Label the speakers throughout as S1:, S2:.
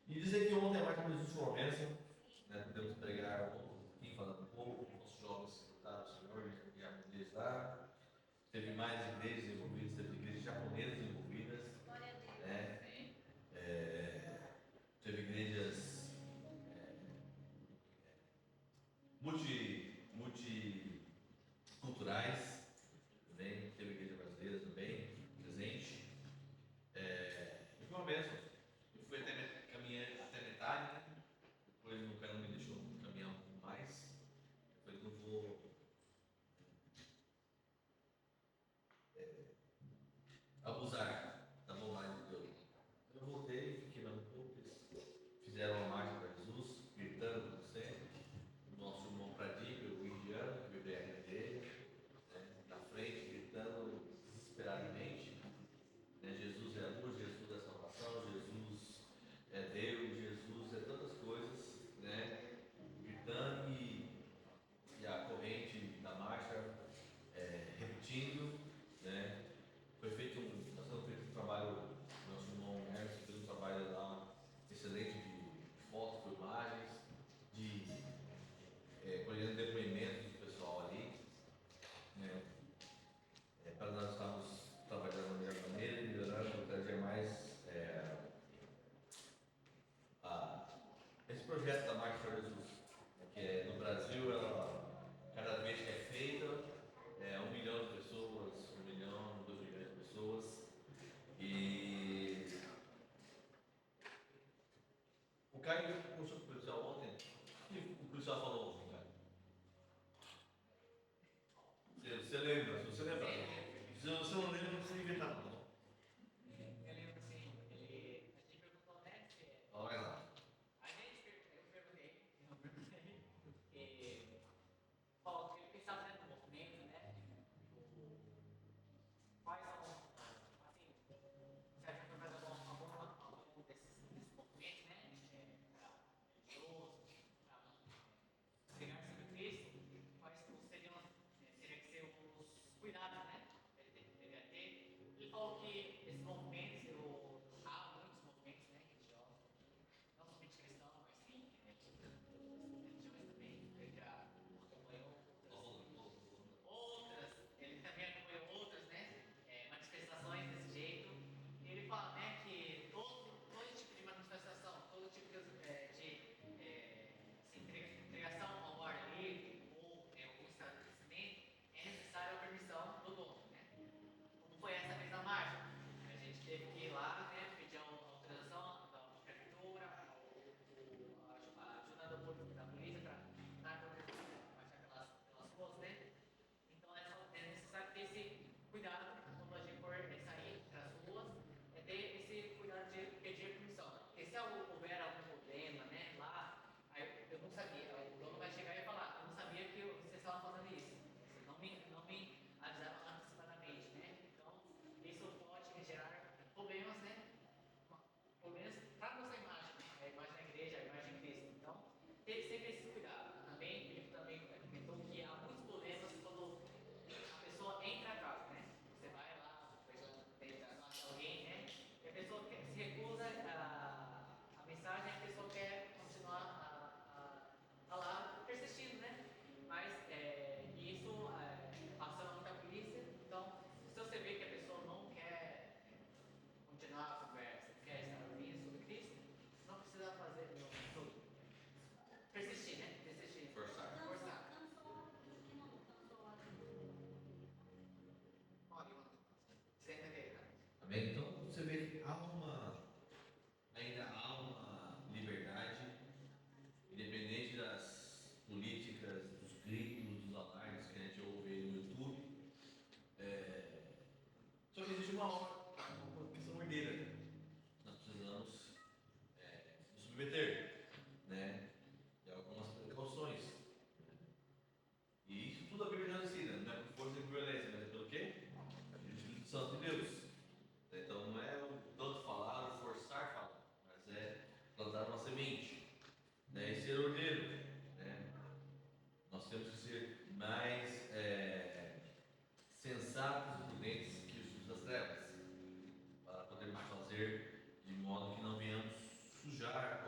S1: E dizer que ontem a Marta nos disse uma bênção, né? Podemos pregar um pouquinho, falando um pouco, os jovens se portaram o Senhor e a mulher lá. Teve mais igrejas envolvidas, teve igrejas japonesas envolvidas, né? Teve igrejas multiculturais, também, teve igreja brasileira também, presente. E foi uma bênção. Eu fui caminhando até metade, né? Depois o cara não me deixou caminhar um pouco mais. Eu falei, não vou abusar da bondade de Deus. Eu voltei, fiquei lá um pouco, eles fizeram uma marcha para Jesus, gritando como sempre. O nosso irmão Pradípio, o indiano, que bebeu a dele, né, na frente, gritando desesperadamente. Né, Jesus é a luz, Jesus é a salvação, Jesus é Deus, Jesus é tantas coisas, né, gritando e a corrente da marcha repetindo, né. Nós estamos feito um trabalho, nosso irmão Hermes fez um trabalho lá excelente de fotos, filmagens, de colhendo depoimentos do pessoal ali, né, para nós estarmos trabalhando da melhor maneira, melhorando cada dia mais a, esse projeto da Marcha para Jesus, que no Brasil, cada vez que é feita, 1 milhão de pessoas, 1 milhão, 2 milhões de pessoas, e o Caio conversou com o policial ontem, e o policial falou ontem, Caio. Você lembra? Se você lembra, se você não lembra, não precisa inventar não.
S2: Eu lembro sim, a gente perguntou, né?
S1: Fala mais lá.
S2: Eu perguntei, bom, ele pensava no movimento, né? Quais são, assim, você acha que foi mais algum desses movimentos, né? Religioso, para pregar sobre Cristo, quais seriam que ser os cuidados, né? Ele ia ter. Ele falou que esses movimentos, há muitos movimentos, né? Religiosos, não somente cristãos, mas sim religiões também. Ele já acompanhou ele também acompanhou outras, né, manifestações desse jeito. E ele fala, né, que todo tipo de manifestação, todo tipo de entregação ao ar livre ou algum estabelecimento é necessária a permissão do dono, né? Como foi essa vez da marcha? A gente teve que ir lá, né, pedir uma autorização da prefeitura, a ajuda da polícia para dar cobertura, marchar pelas ruas, né? Então é necessário ter esse cuidado quando a gente for sair das ruas, ter esse cuidado de pedir permissão. Porque se houver algum problema, né, lá, aí eu não sabia, o dono vai chegar e falar, eu não sabia que vocês estavam fazendo isso. Vocês não me avisaram antecipadamente, né? Então, isso pode gerar problemas, né? Problemas para a nossa imagem, né? A imagem da igreja, a imagem de Cristo. Então, ter sempre esse cuidado. Também, ele também comentou que há muitos problemas quando a pessoa entra a casa, né? Você vai lá, a pessoa tenta alguém, né? E a pessoa se recusa a mensagem, a pessoa quer continuar a lá persistindo, né? Mas isso passando muita polícia. Então, se você vê que a pessoa não quer continuar a conversa, quer estar ouvindo sobre Cristo, não precisa fazer tudo. Persistir, né? Persistir.
S1: Forçar.
S2: Cansou. Olha, você entendeu, né?
S1: Amém? Então você vê que ainda há uma liberdade, independente das políticas, dos gritos, dos alarmes que a gente ouve aí no YouTube. Só que existe uma questão herdeira. Nós precisamos nos submeter, né? E algumas precauções. E isso tudo a Bíblia nos ensina, não é por força de violência, mas é pelo quê? Pelo Espírito Santo de Deus. Então não é o tanto falar, o forçar falar, mas é plantar uma semente, né? E ser ordeiro, né? Nós temos que ser mais sensatos e prudentes que os filhos das trevas, para podermos fazer de modo que não venhamos sujar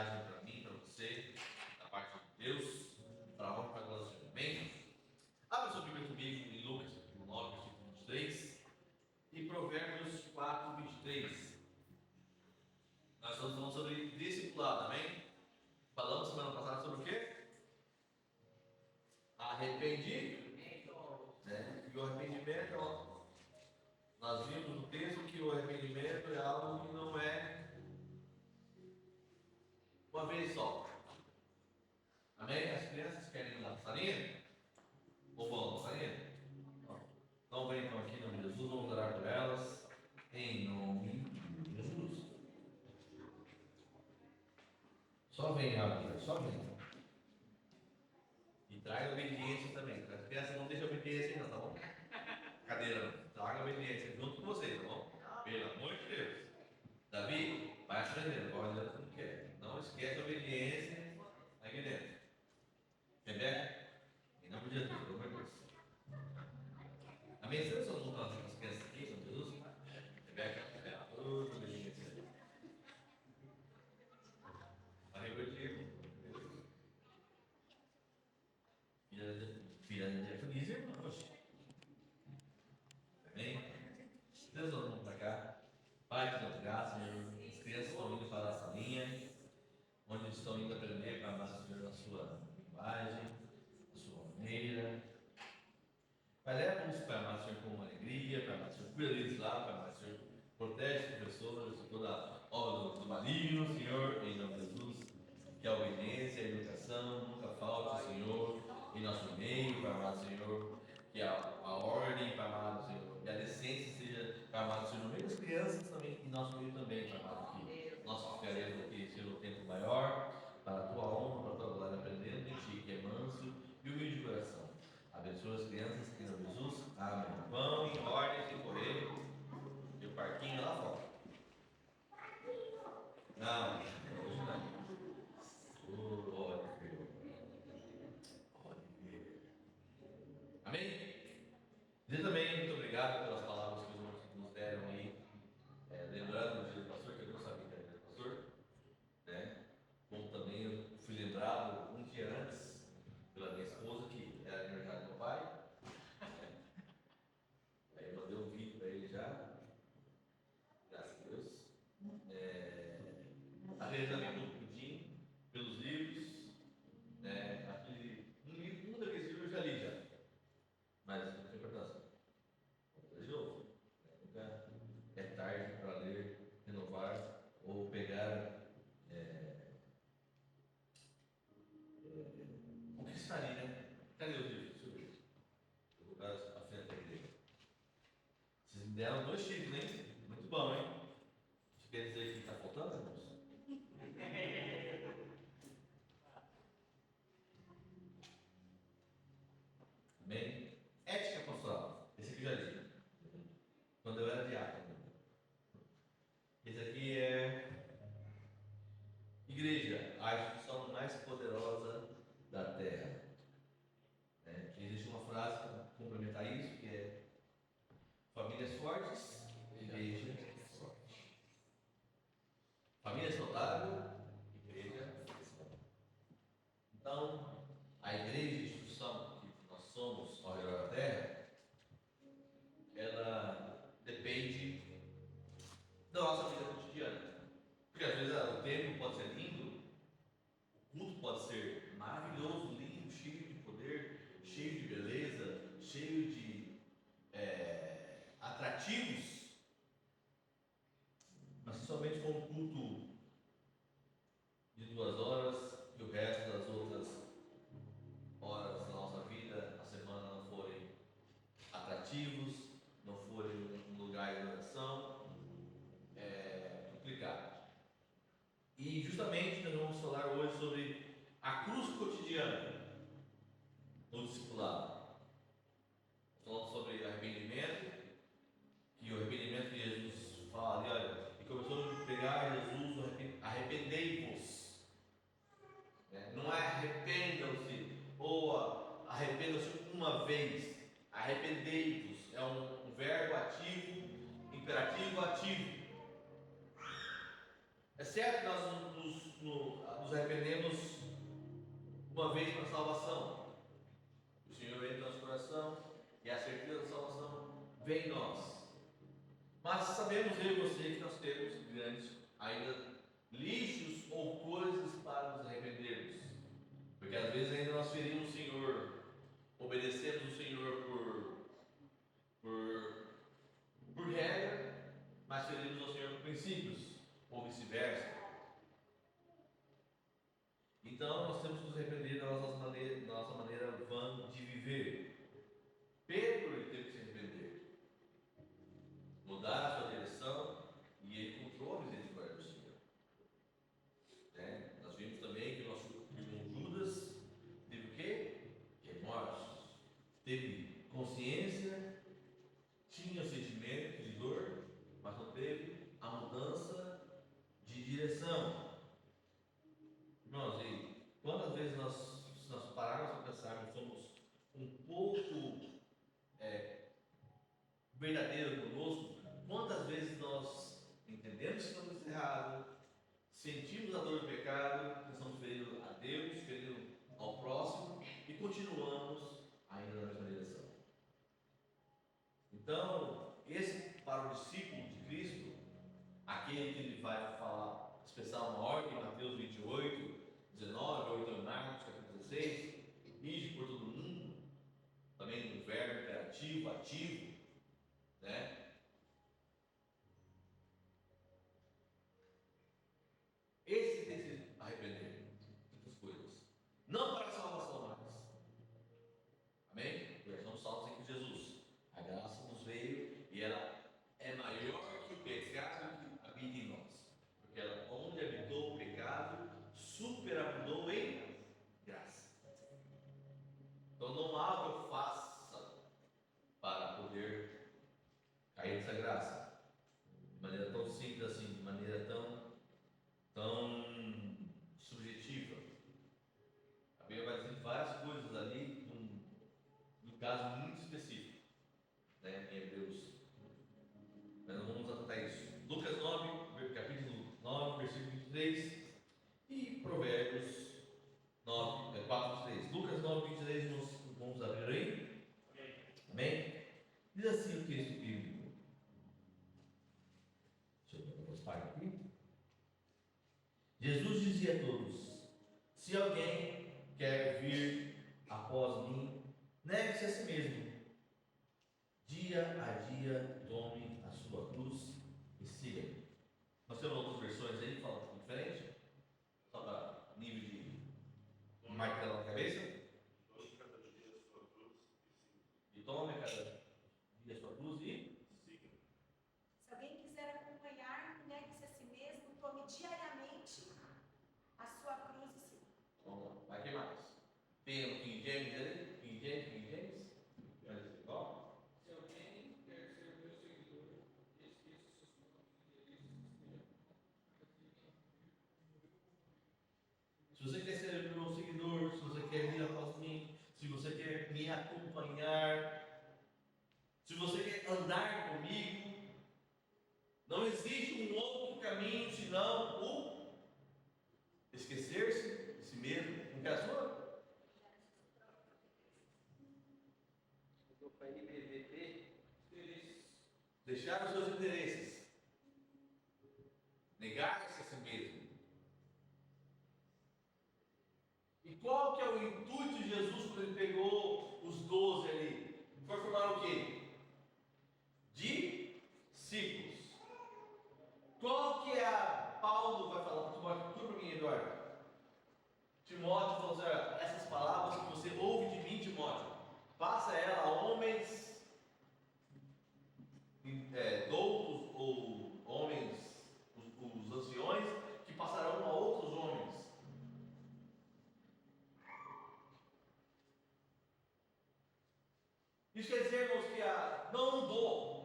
S1: mensagem para mim, para você, da parte de Deus, para a honra e para a glória do Senhor. Amém? Abra sua Bíblia comigo em Lucas, capítulo 9, versículo 23 e Provérbios 4, 23. Nós estamos falando sobre discipulado, amém? Falamos semana passada sobre o quê? Arrependimento, né? E o arrependimento, ó, nós vimos no texto que o arrependimento é algo que não é uma vez só. Amém? As crianças querem ir na salinha? Ou vão na salinha? Então venham então aqui em nome de Jesus, vamos orar por elas. Em nome de Jesus. Só vem, Rabi, só vem. E traga obediência também. As crianças não deixam obediência não, tá bom? Cadeira não. Traga obediência junto com vocês, tá bom? Pelo amor de Deus. Davi, vai aprendendo, vai olhando como quer. Não esquece a obediência aqui dentro. Rebeca, em nome de Jesus, pelo amor de Deus. Amém? Você não estão as crianças aqui, em nome de Jesus? Rebeca, toda obediência. Vai repetir. Filha de diaconisa, irmãos. Amém? Deus, vamos para cá. Pai, te damos graça, as crianças estão indo para a salinha, onde estão indo aprender para amar o Senhor na sua linguagem, na sua maneira. Pai, leva-nos para amar o Senhor com alegria, para amar o Senhor, cuida deles lá, para amar o Senhor, protege os professores de toda a obra do maligno, Senhor, em nome de Jesus, que a obediência e a educação nunca falte, Senhor, em nosso meio, para amar o Senhor, que a ordem para amar o Senhor, e a decência seja para amar o Senhor no meio das crianças também, e nosso meio também, para amar aqui. Nós ficaremos aqui, Senhor, no tempo maior, para a tua honra, para a tua glória, aprendendo em Ti, que é manso e humilde de coração. Abençoa as crianças aqui no Jesus. Amém. Vão em ordem, sem correr. E o parquinho lá fora. Não, hoje não. Amém? Dizer também muito obrigado pelas palavras que os irmãos nos deram aí. Lembrando o dia do pastor, que eu não sabia que era dia do pastor. Né? Como também eu fui lembrado um dia antes pela minha esposa, que era aniversário do meu pai. Aí eu mandei um vídeo para ele já. Graças a Deus. Às também muito pedindo pelos livros. Um daqueles livros eu já li já. Mas não tem importância. Vou ler de novo. Nunca é tarde para ler, renovar ou pegar o que está ali, né? Cadê os livros? Deixa eu ver. Eu vou colocar a frente da igreja. Vocês me deram 2 títulos, hein? Muito bom, hein? Isso quer dizer que está faltando, irmãos? Amém? Ética pastoral. Esse aqui eu já li. Quando eu era diácono. Esse aqui é Igreja, a instituição mais poderosa da terra. Existe uma frase para complementar isso, que é famílias fortes, igreja forte. Família saudável, igreja saudável. Então, a igreja, a instituição que nós somos ao redor da terra, ela depende da nossa vida cotidiana. Porque às vezes o templo pode ser lindo, o culto pode ser maravilhoso, lindo, cheio de poder, cheio de beleza, cheio de atrativos, mas se somente for um culto de 2 horas e o resto das outras horas da nossa vida, a semana, não forem atrativos, não forem um lugar de oração, é complicado. E justamente nós vamos falar hoje sobre a cruz cotidiana no discipulado. Falando sobre arrependimento, que o arrependimento que Jesus fala ali, olha, e começou a pregar Jesus, arrependei-vos. Não é arrependam-se, ou arrependam-se uma vez. Arrependei-vos é um verbo ativo, imperativo ativo. É certo que nós nos arrependemos uma vez para a salvação. O Senhor entra no nosso coração e a certeza da salvação vem em nós. Mas sabemos, eu e você, que nós temos grandes ainda lixos ou coisas para nos arrependermos. Porque às vezes ainda nós ferimos o Senhor, obedecemos o Senhor por regra, mas ferimos ao Senhor por princípios, ou vice-versa. Então nós temos que nos arrepender da nossa maneira vã de viver. Pedro ele teve que se arrepender, mudar a sua direção, e ele encontrou a misericórdia do Senhor. Nós vimos também que o nosso irmão Judas teve o quê? Remorsos, teve consciência, tinha o sentimento de dor, mas não teve a mudança de direção. Irmãos, e quantas vezes se nós pararmos para pensar, nós somos um pouco verdadeiros conosco, quantas vezes nós entendemos que estamos errados, sentimos a dor do pecado, que estamos ferindo a Deus, ferindo ao próximo, e continuamos ainda na mesma direção. Então, esse para o discípulo de Cristo, aquele que ele vai falar, expressar uma ordem em Mateus 28, 19, ou então em Marcos capítulo 16, ide por todo mundo, também no verbo imperativo, ativo, né? Esse tem que se arrepender de muitas coisas, não para a salvação mais, amém? Porque somos salvos em Cristo Jesus, a graça nos veio e ela é maior que o pecado que habita em nós, porque ela, onde habitou o pecado, superabundou em graça. Então não há o que eu faça para poder cair nessa graça, de maneira tão simples assim, de maneira tão subjetiva. A Bíblia vai dizer várias coisas ali, num caso muito específico, né, em Hebreus, mas não vamos tratar isso. Lucas 9, capítulo 9, versículo 23, e Provérbios 4, 23. Lucas 9, 23, vamos abrir aí? Amém? Diz assim o texto bíblico. Deixa eu ver a parte aqui. Jesus dizia a todos: se alguém quer vir após mim, negue-se a si mesmo. Dia a dia tome a sua cruz e siga. Nós temos outras versões aí que falam um diferente, só para nível de marcar na cabeça. E tome cada dia a sua cruz e siga.
S3: Se alguém quiser acompanhar, negue-se a si mesmo, tome diariamente a sua cruz e siga.
S1: Vamos lá, vai que mais? Tem o King James ali? King James? Vai dizer igual?
S4: Se alguém quer ser meu seguidor, esqueça seus próprios interesses.
S1: Se você quer ser meu seguidor, se você quer vir após mim, se você quer me acompanhar, se você quer andar comigo, não existe um outro caminho senão o esquecer-se de si mesmo. Não quer a sua? Deixar os seus interesses, negar-se a si mesmo. E qual que é o intuito de Jesus quando ele pegou os 12 ali? Foi formar o quê? Discípulos. Qual que é a... Paulo vai falar para Timóteo, tudo para mim, Eduardo. Timóteo falou assim: olha, essas palavras que você ouve de mim, Timóteo, passa ela a homens doutos ou homens, os anciões, que passarão a outros homens. Isso quer dizer, irmãos, que não mudou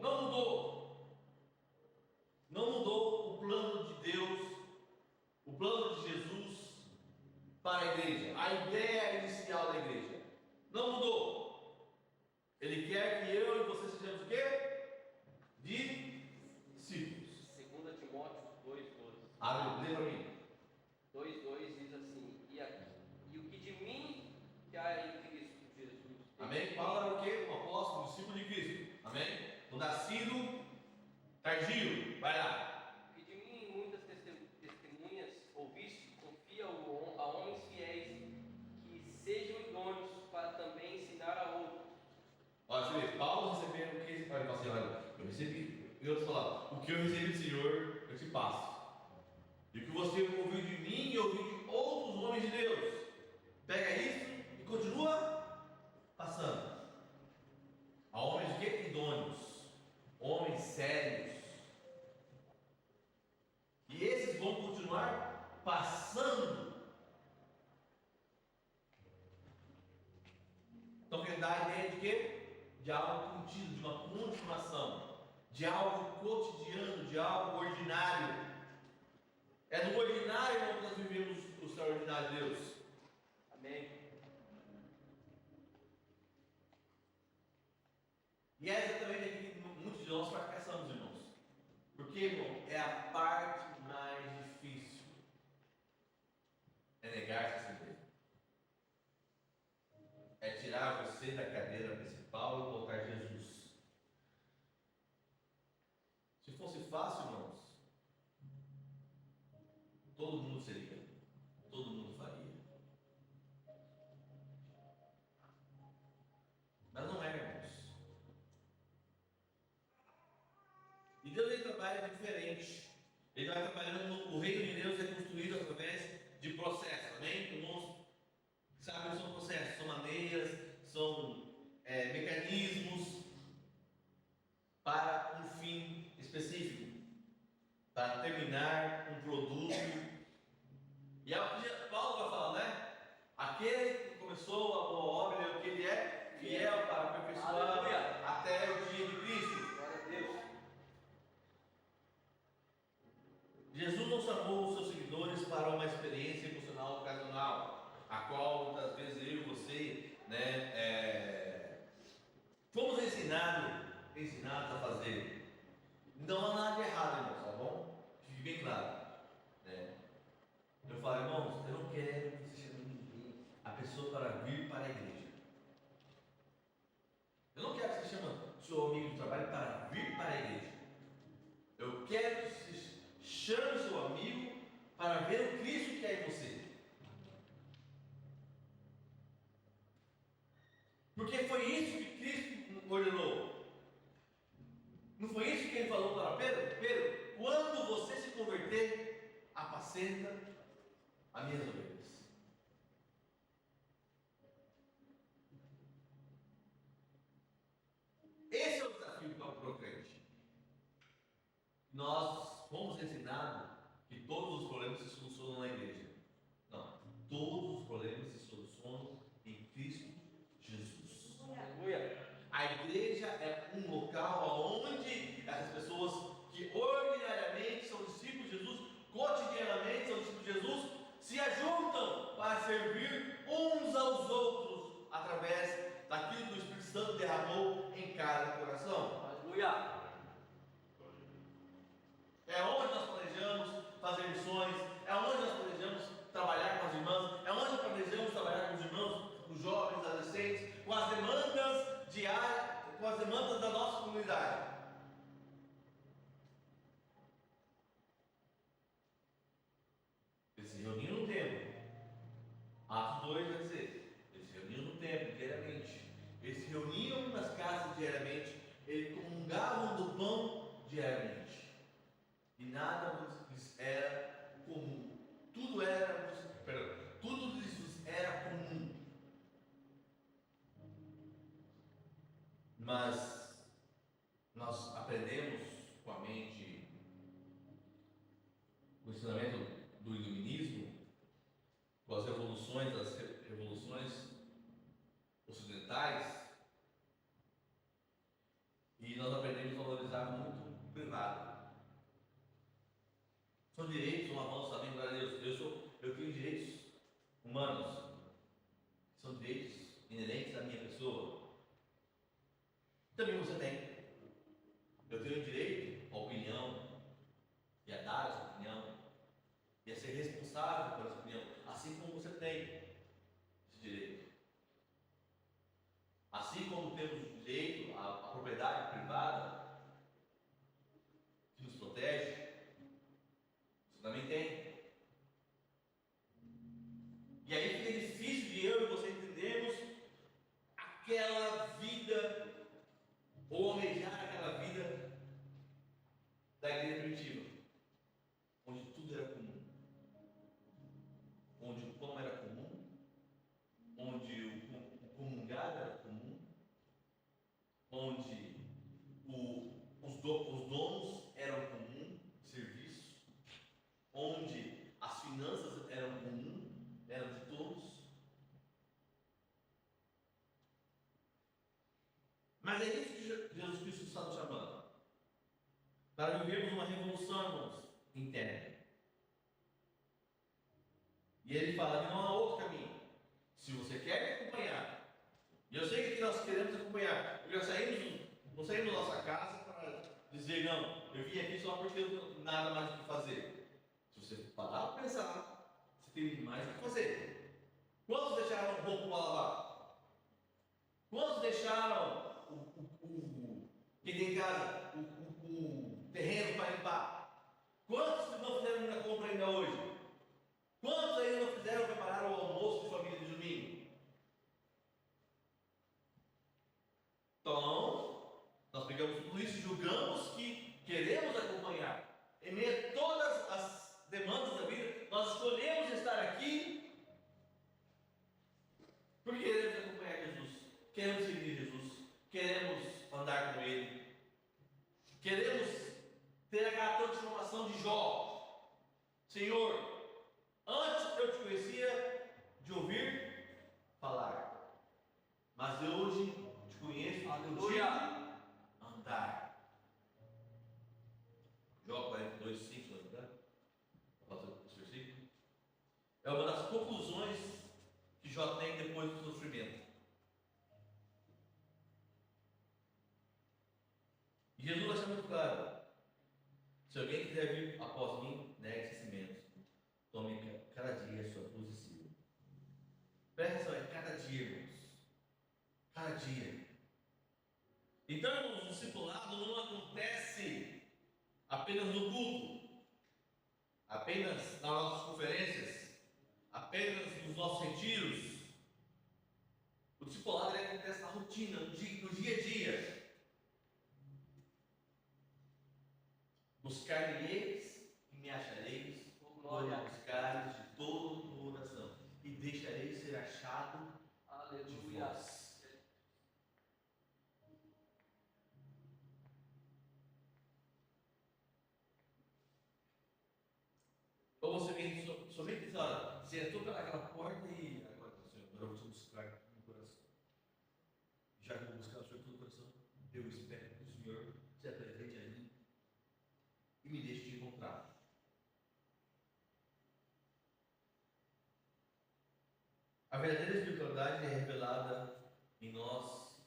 S1: o plano de Deus, o plano de Jesus para a igreja, a ideia inicial da igreja. Não mudou. Ele quer que eu e você sejamos o quê? Discípulos.
S5: 2 Timóteo 2,12.
S1: Abre, lê para mim.
S5: 2,2 diz assim:
S1: Targio, vai lá.
S4: Que de mim muitas testemunhas ouviste, confia a homens fiéis, que sejam idôneos para também ensinar a outros.
S1: Olha, você vê, Paulo recebeu o que ele fala assim, olha, eu recebi, e outros falam, o que eu recebi do Senhor, eu te passo. E o que você ouviu de mim e ouviu de outros homens de Deus. Pega isso e continua passando. A homens de quê? Idôneos, homens sérios. E esses vão continuar passando. Então quer dar a ideia de quê? De algo contínuo, de uma continuação, de algo cotidiano, de algo ordinário. É no ordinário que nós vivemos o extraordinário de Deus.
S4: Amém.
S1: E é exatamente aqui que muitos de nós fracassamos, irmãos. Porque, irmão, é a parte mais difícil. É negar-se a si mesmo. É tirar você da cadeira principal e colocar Jesus. Se fosse fácil, irmãos, todo mundo seria, todo mundo faria. Mas não é, irmãos. E Deus ele trabalha diferente. Ele vai trabalhando, o reino de Deus é construído através de processos, amém? Irmãos, sabe, são processos, são maneiras, são mecanismos para um fim específico, para terminar um produto. E é o que Paulo vai falar, né? Aquele que começou a boa obra, é o que ele é fiel para aperfeiçoar até o dia de Cristo.
S4: Glória a Deus.
S1: Jesus não chamou os seus seguidores para uma experiência emocional ocasional, a qual muitas vezes eu e você, fomos ensinados a fazer. Não há nada de errado, irmãos, tá bom? Fique bem claro. Eu falo, irmãos, eu não quero que você chame ninguém, a pessoa para vir para a igreja. Eu não quero que você chame seu amigo de trabalho para vir para a igreja. Eu quero que você chame seu amigo para ver o Cristo que é em você. Porque foi isso que Cristo ordenou. Não foi isso que ele falou para Pedro? Pedro, quando você se converter, apacenta as minhas ovelhas. Esse é o desafio para o crente. Nós fomos ensinados que todos os problemas se solucionam na igreja. Não, todos os problemas se solucionam em Cristo Jesus.
S4: Aleluia.
S1: A igreja é um local onde essas pessoas que ordinariamente são discípulos de Jesus, cotidianamente são discípulos de Jesus, se ajuntam para servir uns aos outros através daquilo que o Espírito Santo derramou em cada coração.
S4: Aleluia.
S1: É onde nós planejamos fazer missões, é onde nós planejamos trabalhar com as irmãs, é onde planejamos trabalhar com os irmãos, com os jovens, adolescentes, com as demandas diárias, com as demandas da nossa comunidade. Eles se reuniam no templo. Atos 2 vai dizer, eles se reuniam no templo diariamente, eles se reuniam nas casas diariamente, eles comungavam do pão diariamente. E nada lhes era comum. Tudo lhes era comum. Mas nós aprendemos com a mente, com o ensinamento do iluminismo, com as revoluções ocidentais, e nós aprendemos a valorizar muito o privado. São direitos, um avanço também, glória a Deus. Eu tenho direitos humanos, são direitos inerentes à minha pessoa. Também você tem. Eu tenho direito à opinião, e a dar essa opinião, e a ser responsável por essa opinião, assim como você tem esse direito. Assim E aí fica difícil de eu e você entendermos aquela vida, ou almejar aquela vida da igreja primitiva, onde tudo era comum, onde o pão era comum, onde o comungar era comum, onde os donos eram comum, serviço, onde as finanças eram comum, eram de todos. Mas é isso que Jesus Cristo está nos chamando, para vivermos uma revolução, irmãos, interna. E ele fala que não há outro caminho. Se você quer me acompanhar, e eu sei que aqui nós queremos acompanhar, porque não saímos da nossa casa para dizer, não, eu vim aqui só porque eu não tenho nada mais o que fazer. Se você parar para pensar, você tem mais o que fazer. Quantos deixaram um pouco para lavar? Quantos deixaram quem tem em casa o terreno para limpar? Quantos não fizeram muita compra ainda hoje? Quantos ainda não fizeram preparar o almoço de família de domingo? Então, nós pegamos tudo isso e julgamos que queremos acompanhar. Em meio a todas as demandas da vida, nós escolhemos estar aqui porque queremos acompanhar Jesus, queremos seguir Jesus, queremos andar com Ele, queremos ter aquela transformação de Jó. Senhor, antes eu te conhecia de ouvir falar, mas eu hoje te conheço de andar. Jó 42:5, lembra? Esse versículo é uma das conclusões que Jó tem depois do sofrimento. E Jesus deixa muito claro: se alguém quiser vir após mim, negue-se a si mesmo. Tome cada dia a sua cruz e siga. Presta atenção, é cada dia, irmãos. Cada dia. Então, irmãos, o discipulado não acontece apenas no culto, apenas nas nossas conferências, apenas nos nossos retiros. O discipulado acontece na rotina, no dia a dia. Buscar-me-eis e me achareis, quando buscares de todo o coração, e deixareis ser achado de vós. Ou você vem somente diz, olha, você entrou pelaquela porta e agora, Senhor, eu vou te buscar no coração. Já que eu vou buscar o Senhor todo o coração, eu espero que o Senhor se apresente a mim e me deixe te encontrar. A verdadeira espiritualidade é revelada em nós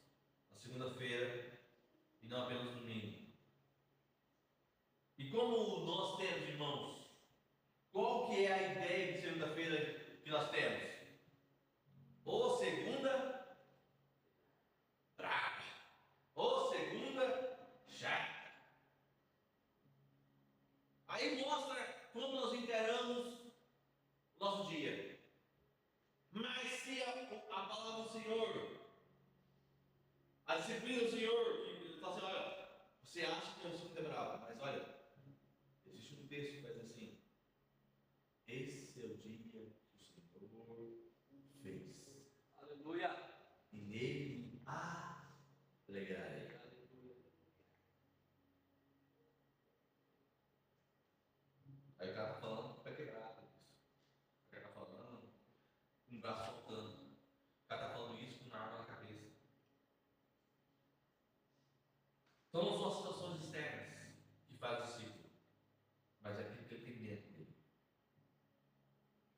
S1: na segunda-feira e não apenas no domingo. E como nós temos, irmãos, qual que é a ideia de segunda-feira que nós temos? Ou segunda brava, ou segunda chata. Aí mostra como nós encaramos o nosso dia. Mas se a palavra do Senhor, a disciplina do Senhor, que fala assim, olha, você acha que eu sou bravo, mas olha, existe um texto que faz assim: esse é o dia que o Senhor fez.
S4: Aleluia.
S1: E nele me alegrarei. Aí o cara está falando com o pé quebrado. O cara está falando com o braço faltando. O cara está falando isso com uma arma na cabeça. Então não são as situações externas que fazem o ciclo, mas é aquilo que ele tem dentro dele.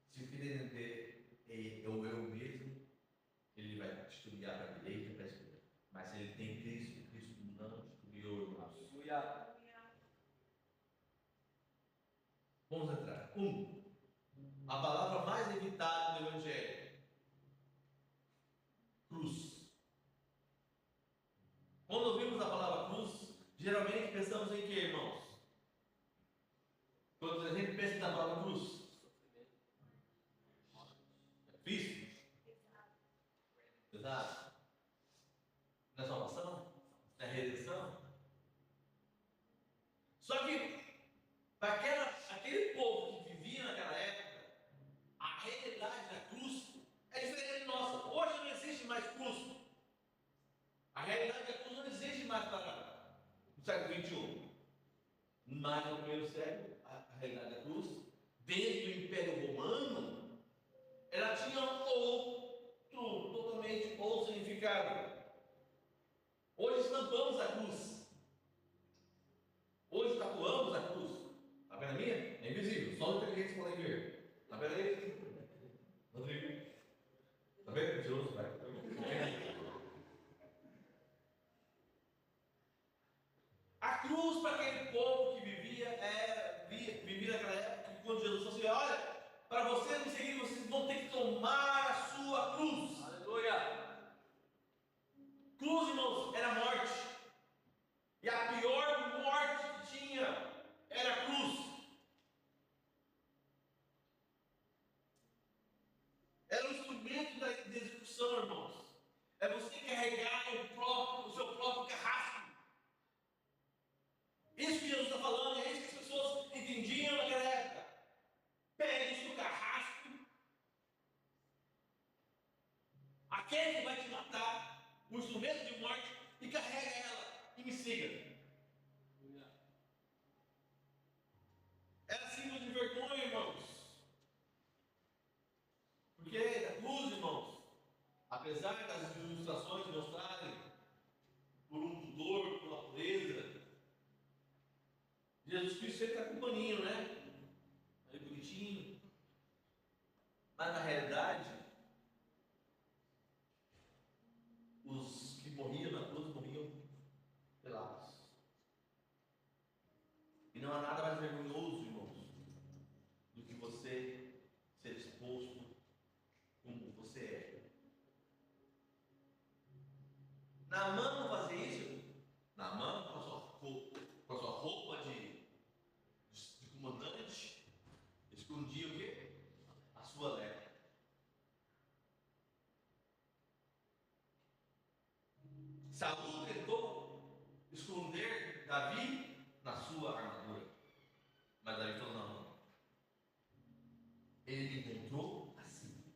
S1: Se o que tem dentro dele é o eu mesmo, ele vai estudar para a direita e para a esquerda. Mas se ele tem Cristo, Cristo não estudiou, irmãos.
S4: Aleluia.
S1: Vamos entrar. A palavra mais evitada no Evangelho: cruz. Quando ouvimos a palavra cruz, geralmente pensamos em que, irmãos? Quando a gente pensa na palavra cruz, Exato. Não é salvação? Não é redenção? Só que, para aquele povo que vivia naquela época, a realidade da cruz é diferente da nossa. Hoje não existe mais cruz. A realidade da cruz não existe mais para o século XXI. Mas no primeiro século, a realidade da cruz, dentro do Império Romano, ela tinha totalmente outro significado. Hoje estampamos a cruz. Hoje tatuamos a cruz. A perna minha é invisível, só os inteligentes podem ver. A perna dele, Rodrigo. Tá vendo? Mentiroso, vai. A cruz para aquele povo que vivia naquela época, quando Jesus falou assim: olha, para vocês me seguirem, vocês vão ter que tomar a sua cruz.
S4: Aleluia.
S1: Cruz, irmãos, era morte. E a pior morte que tinha era a cruz. Era um instrumento de execução, irmãos. É você carregar o seu próprio carrasco. Isso que Jesus está falando, é isso que as pessoas entendiam naquela época. Pegue o seu carrasco, aquele que vai te matar, o instrumento de morte, e carrega ela e me siga. Era símbolo de vergonha, irmãos. Porque a cruz, irmãos, apesar das ilustrações mostrarem por um pudor, por uma pureza, Jesus Cristo sempre está com um paninho, né? Ali bonitinho. Mas na realidade, os que morriam na cruz morriam pelados. E não há nada mais vergonhoso, irmãos, do que você ser exposto como você é. Naamã não fazia isso. Naamã, com a sua roupa de comandante, escondia o quê? A sua lepra. Saul tentou esconder Davi na sua armadura, mas Davi falou: não. Ele me encontrou assim.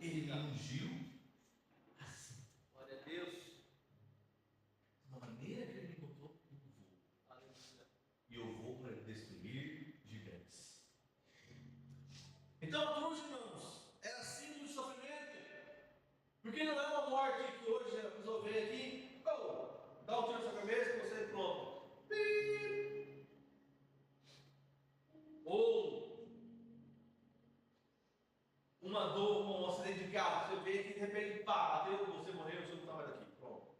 S1: Ele me ungiu assim.
S4: Glória a Deus.
S1: Da maneira que ele me encontrou, eu vou.
S4: Aleluia.
S1: E eu vou para destruir gigantes. Então a cruz, irmãos, era símbolo de sofrimento. Porque não é uma morte que hoje a pessoa vem aqui, dá um tiro na sua cabeça e você pronto. Ou uma dor, um acidente de carro, você vê que de repente, pá, bateu, você morreu, você não está mais aqui. Pronto.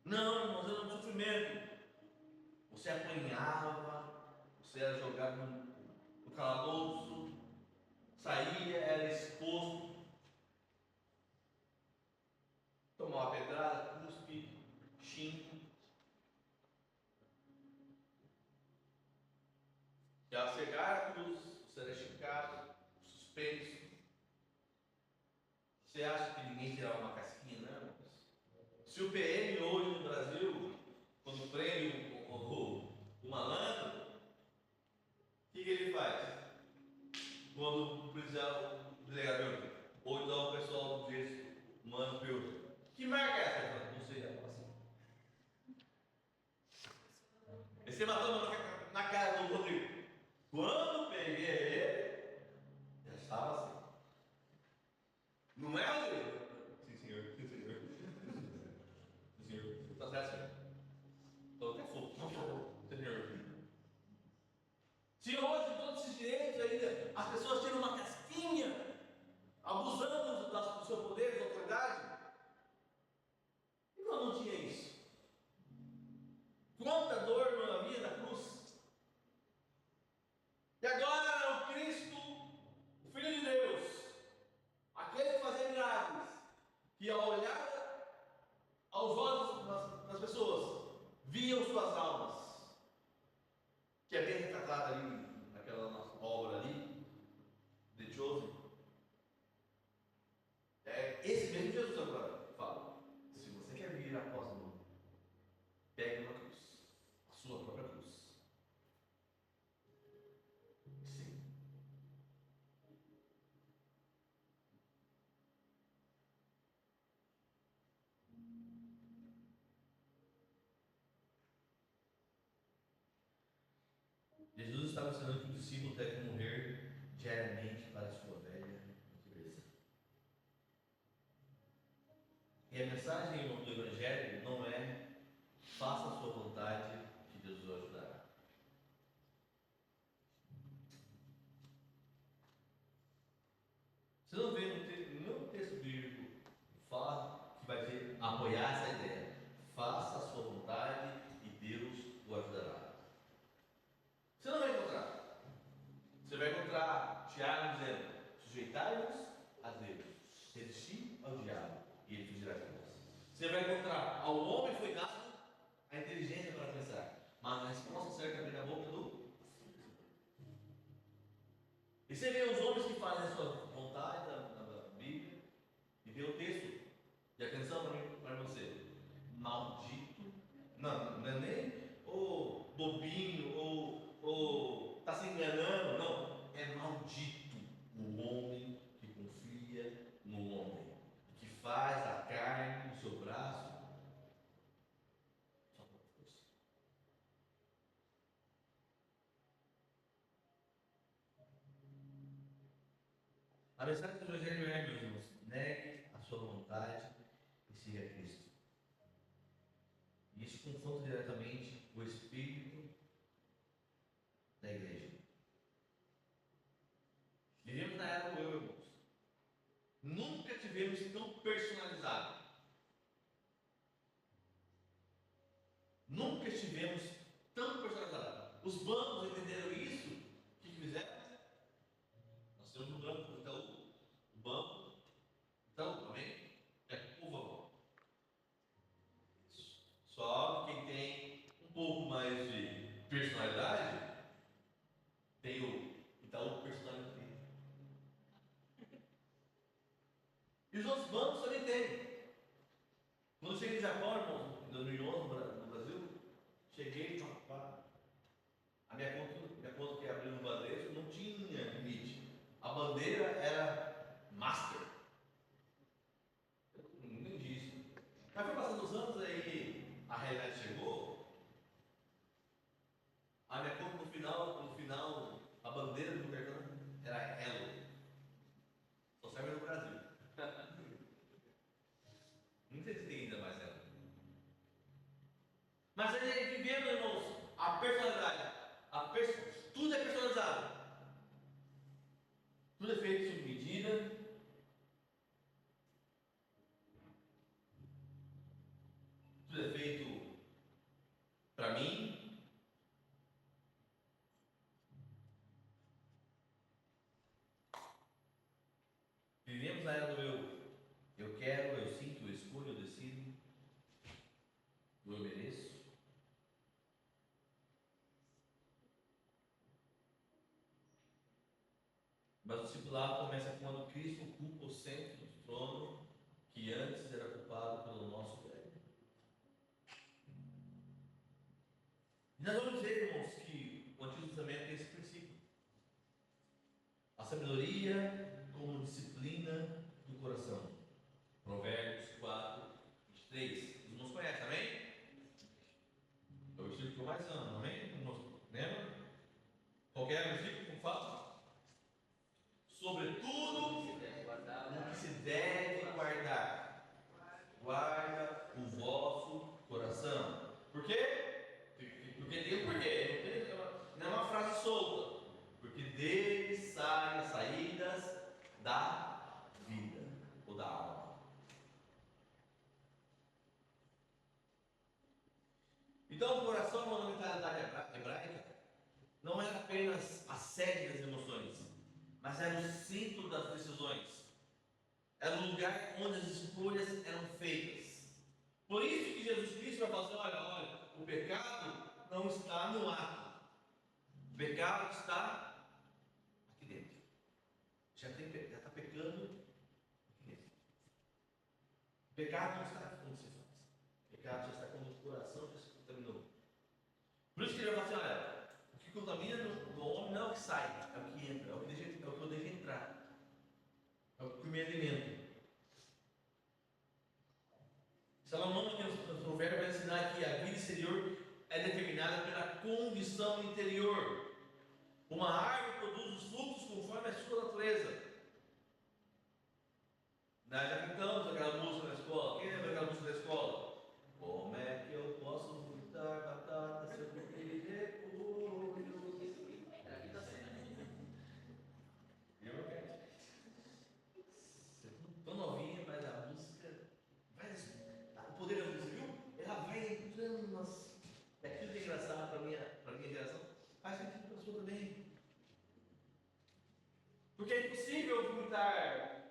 S1: Não, irmãos, era um sofrimento. Você apanhava, você era jogado no calabouço, saía, era exposto, tomava pedrada, cuspe, xingo. E ao chegar à cruz, você era esticado, suspenso. Você acha que ninguém tirava uma casquinha, não? Se o PM hoje no Brasil, quando prende o malandro, o que ele faz? Quando o policial, o delegado pergunta, ou então o pessoal do gesso humano pergunta: que marca é essa? Não sei, ela fala assim. E você matou na cara do Rodrigo. Quando peguei ele, já estava assim. Não é, Rodrigo? Sim, senhor. Sim, senhor. Sim, senhor. Está certo, senhor. Estou até fogo. Sim, senhor. Se hoje todos esses direitos ainda, as pessoas tiram uma casquinha, abusando do seu poder, da autoridade, e quando não tinha isso? Quanta dor não havia na cruz? ensinando que o discípulo deve morrer diariamente para a sua velha natureza. E a mensagem do Evangelho não é faça a sua vontade que Deus o ajudará. Você não vê no texto bíblico fala que vai dizer, apoiar essa ideia. Faça a sua vontade e Deus o ajudará. Você não vai encontrar. Você vai encontrar Tiago dizendo, sujeitai-vos a Deus, resistir ao diabo e ele fugirá de vós. Você vai encontrar, ao homem foi dado a inteligência para pensar, mas a resposta certa vem da boca do... E você vê os homens que fazem a sua vontade na Bíblia, e vê o texto, e atenção para você, maldito, não é nem o bobinho, ou está se enganando, não, é maldito o homem que confia no homem, que faz a carne no seu braço só por força. A mensagem do Evangelho é, meus irmãos, negue a sua vontade e siga Cristo. E isso confronta diretamente o espírito da igreja. Vivemos na era do eu, irmãos. Nunca tivemos tão personalizado. Nunca estivemos tão personalizados. Os bancos entenderam isso. O que fizeram? Nós temos um banco do Itaú. O banco Itaú, amém? É, por favor. Só quem tem um pouco mais de personalidade tem o Itaú Personalidade. E os outros bancos também têm. Quando eu cheguei em Jacó, irmão, em 2011 no Brasil, cheguei, a minha conta que abriu no Bradesco não tinha limite. A bandeira era Master. Eu não entendi isso. Mas foi passando os anos, aí a realidade chegou. A minha conta no final, a bandeira do cartão era Elo. Só serve no Brasil. Não sei se tem ainda mais Elo. Mas aí vivemos, irmãos, a personalidade. Tudo é personalizado. Tudo é feito sob medida. Tudo é feito para mim. Vivemos na era do eu. Eu quero, eu sinto, eu escolho, eu decido. Eu mereço. Mas o discipulado começa quando Cristo ocupa o centro do trono que antes era ocupado pelo nosso velho. E nós vamos ver, irmãos, que o Antigo Testamento tem esse princípio. A sabedoria como disciplina do coração. Provérbios 4, 23. Os irmãos conhecem, amém? É o versículo que eu mais amo, amém? Lembra? Qual é o versículo que fala? Sobretudo o que se deve guardar. Guarda o vosso coração. Por quê? Porque tem um porquê. Não é uma frase solta. Porque dele saem as saídas da vida ou da alma. Então o coração, na mentalidade hebraica, não é apenas a sede das emoções, mas era o centro das decisões. Era o lugar onde as escolhas eram feitas. Por isso que Jesus Cristo vai falar assim, olha, o pecado não está no ato. O pecado está aqui dentro. Já está pecando aqui dentro. O pecado não está quando você faz. O pecado já está quando o coração já se contaminou. Por isso que ele vai falar assim, olha, o que contamina no homem não é o que sai, é o que entra, é o que eu deixo entrar. É o que me alimenta. Salomão, aqui no provérbio, vai ensinar que a vida exterior é determinada pela condição interior. Uma árvore produz os frutos conforme a sua natureza. Nós já cantamos aquela música na escola. Quem lembra aquela música da escola? Como é que eu posso frutar batata se eu comer repolho?
S4: Aqui tá certo.
S1: Viu, gente? Você é tão novinha, mas a música vai. O poder da música, viu? Ela vai entrando nas. É aquilo que é engraçado para minha geração. Faz sentido para a sua também. Porque é impossível vomitar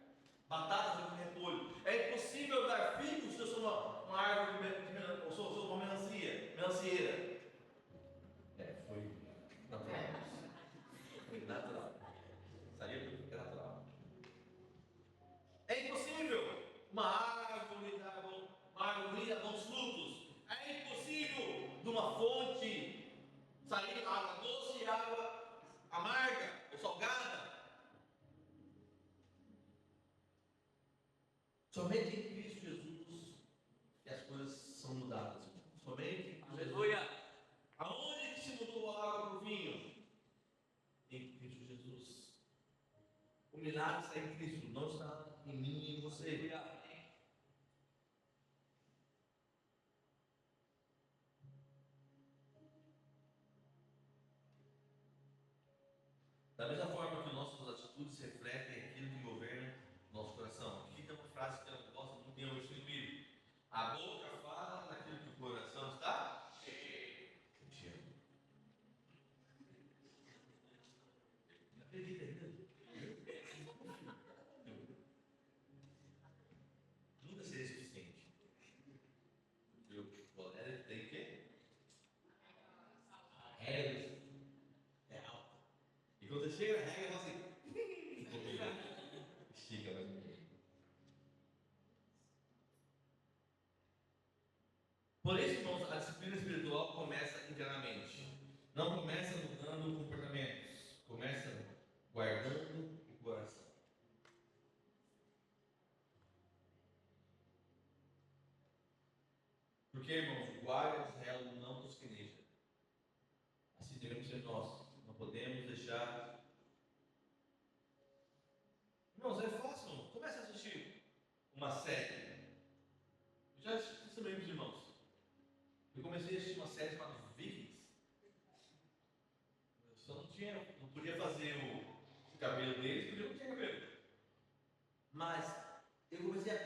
S1: batatas com repolho. É impossível dar figos se eu sou uma árvore eu sou uma melancieira. Foi natural. Foi natural. Saiu porque é natural. É impossível uma árvore dar bons frutos. É impossível de uma fonte sair água doce e água amarga ou salgada. Somente em Cristo Jesus que as coisas são mudadas. Somente em Cristo Jesus.
S4: Aleluia.
S1: Aonde que se mudou a água para o vinho? Em Cristo Jesus. O milagre está em Cristo, não está em mim e em você.
S4: Aleluia.
S1: Da mesma forma que nossas atitudes refletem aquilo que governa nosso coração. Aqui tem uma frase que eu gosto muito em versículo bíblico. A boca fala daquilo que o coração está cheio. Acredita ainda? Nunca serei suficiente. Porque o colégio tem o quê? Regras. É alta. E quando você chega na regra, você fala assim. Estica mais um pouco. Por isso, irmãos, a disciplina espiritual começa internamente. Não começa mudando comportamentos. Começa guardando o coração. Porque, irmãos, guarda de Israel não tosqueneja. Assim devemos ser nós. Não podemos deixar. Irmãos, é fácil, irmão. Comece a assistir uma série. Eu já assisti isso também, meus irmãos. Eu comecei a assistir uma série chamada Vikings. Eu só não podia fazer o cabelo deles, porque eu não tinha cabelo. Mas eu comecei a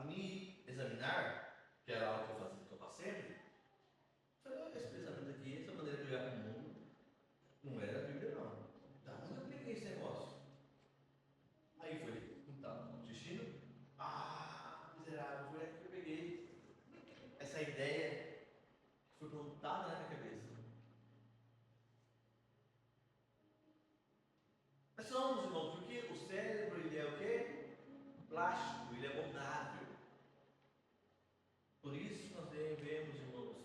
S1: me examinar, que era algo que eu fazia, que eu faço sempre. Falei, olha, esse pensamento aqui, essa maneira de olhar para o mundo, não era a Bíblia, não. Da onde eu peguei esse negócio? Aí foi, então, assistindo. Miserável, foi aqui que eu peguei essa ideia que foi plantada na minha cabeça. Mas somos, irmãos, porque o cérebro, ele é o quê? Plástico, ele é moldável. Por isso nós devemos, irmãos,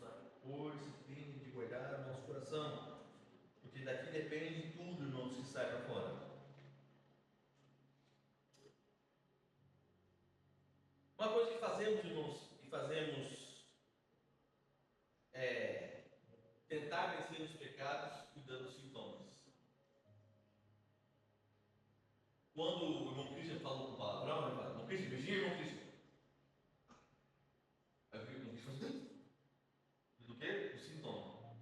S1: por disciplina de guardar o nosso coração. Porque daqui depende de tudo, irmãos, que sai para fora. Uma coisa que fazemos, irmãos, é tentar vencer os pecados cuidando dos sintomas. Quando o irmão Cristian falou com palavrão, ele fala, irmão Cristian, vigia, irmão Cristian. Aí o irmão Cristian falou assim, do quê? O sintoma.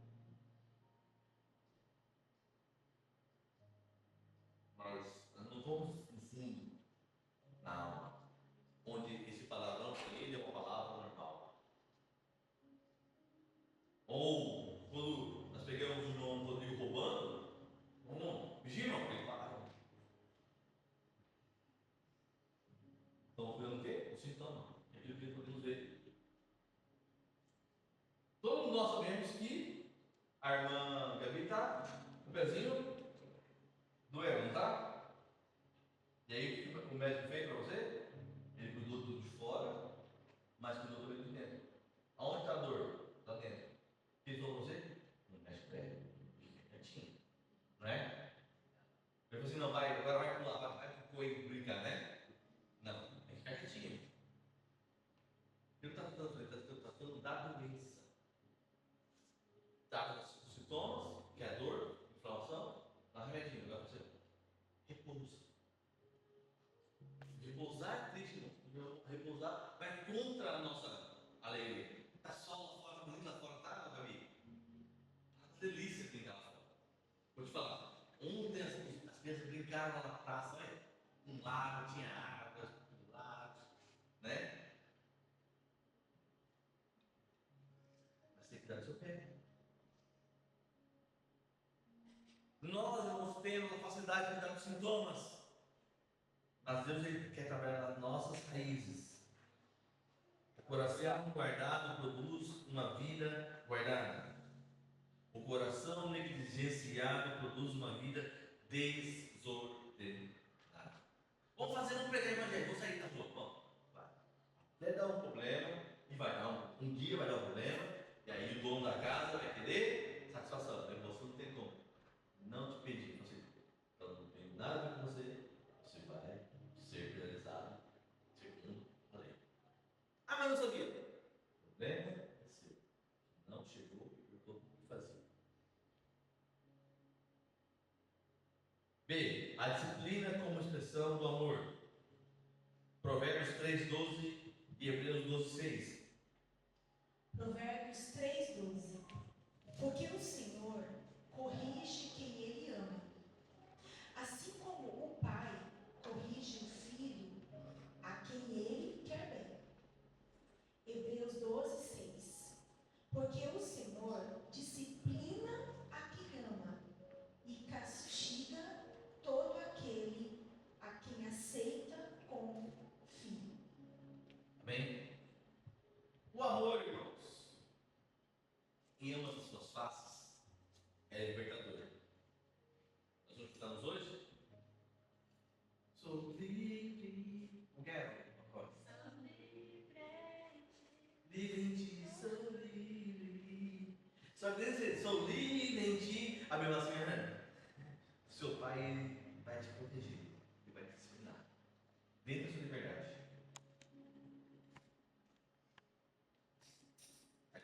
S1: Mas nós não vamos no fundo, na alma, onde esse palavrão para ele é uma palavra normal. Ou quando nós pegamos o irmão Rodrigo roubando, irmão, vigia, irmão, ele fala. Estamos cuidando o quê? O sintoma. É aquilo que podemos ver. Todos nós sabemos que a irmã Gabi está com o pezinho doendo, não está? E aí o que o médico fez para você? Ele cuidou tudo de fora, mas cuidou também de dentro. Aonde está a dor? Está dentro. O que ele falou para você? Não mexe o pé, fica quietinho. Não é? Ele falou assim, não, agora vai pular, vai pro coelho brincar, né? Não, tem que ficar quietinho. Ele está tratando da doença. Trata dos sintomas ficaram lá na praça, né? Um lago, tinha água, um lago, né? Mas tem que cuidar do seu pé. Nós, irmãos, temos a facilidade de lidar com sintomas, mas Deus ele quer trabalhar nas nossas raízes. O coração guardado produz uma vida guardada. O coração negligenciado produz uma vida desordenada. Vamos fazer um pregar evangelho, vou sair da rua, vamos. Vai. Até dar um problema, e vai dar um dia vai dar um problema, e aí o dono da casa vai querer satisfação. Você não tem como. Não te pedi, você não tem nada a ver com você, você vai ser penalizado segundo a lei. Ah, mas não sabia. O problema é seu. Não chegou e eu o que fazer. B. A disciplina como expressão do amor. Provérbios 3:12 e Hebreus 12:6.
S3: Provérbios 3:12. Porque o Senhor corrige quem Ele ama, assim como o pai corrige o filho a quem Ele quer bem. Hebreus 12:6. Porque o Senhor disciplina a quem ama e castiga todo aquele a quem aceita como filho.
S1: Amém? O amor, irmãos, em ambas as suas faces, é libertador. Nós vamos estamos hoje? Sou livre. Não quero?
S2: Sou livre.
S1: Livre em ti, sou livre. Só que dizer, sou livre em ti. A mesma assim, né? Seu pai vai te proteger. Ele vai te disciplinar. Dentro da sua liberdade. Aí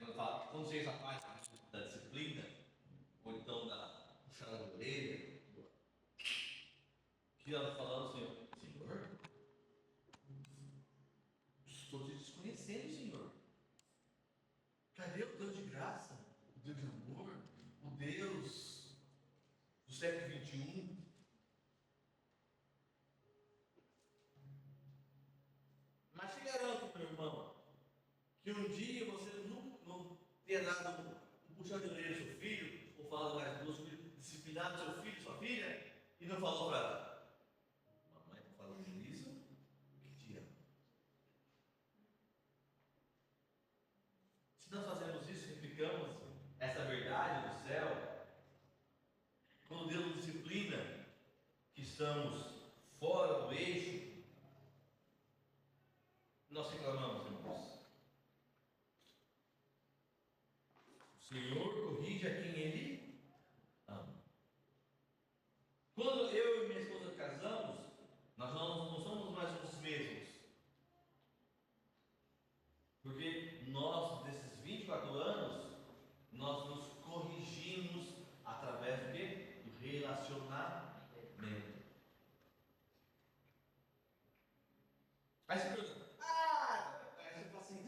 S1: quando chega essa parte da disciplina, ou então da puxada da orelha, que ela falando assim, Senhor, estou te desconhecendo, Senhor. Cadê o Deus de graça? O Deus de amor? O Deus do século XXI? Mas te garanto, meu irmão, que um dia você não tenha dado um puxão de orelha do seu filho, ou falado mais duas coisas, disciplinado seu filho, sua filha, e não falou para ela: mamãe está falando isso porque te ama. Se nós fazemos isso, replicamos essa verdade do céu, quando Deus nos disciplina, que estamos fora do eixo, nós reclamamos, irmãos. O Senhor corrige a quem Ele ama. Quando eu e minha esposa casamos, nós não somos mais os mesmos. Porque nós, desses 24 anos, nós nos corrigimos através do quê? Do relacionamento. Aí você pergunta, aí você fala assim,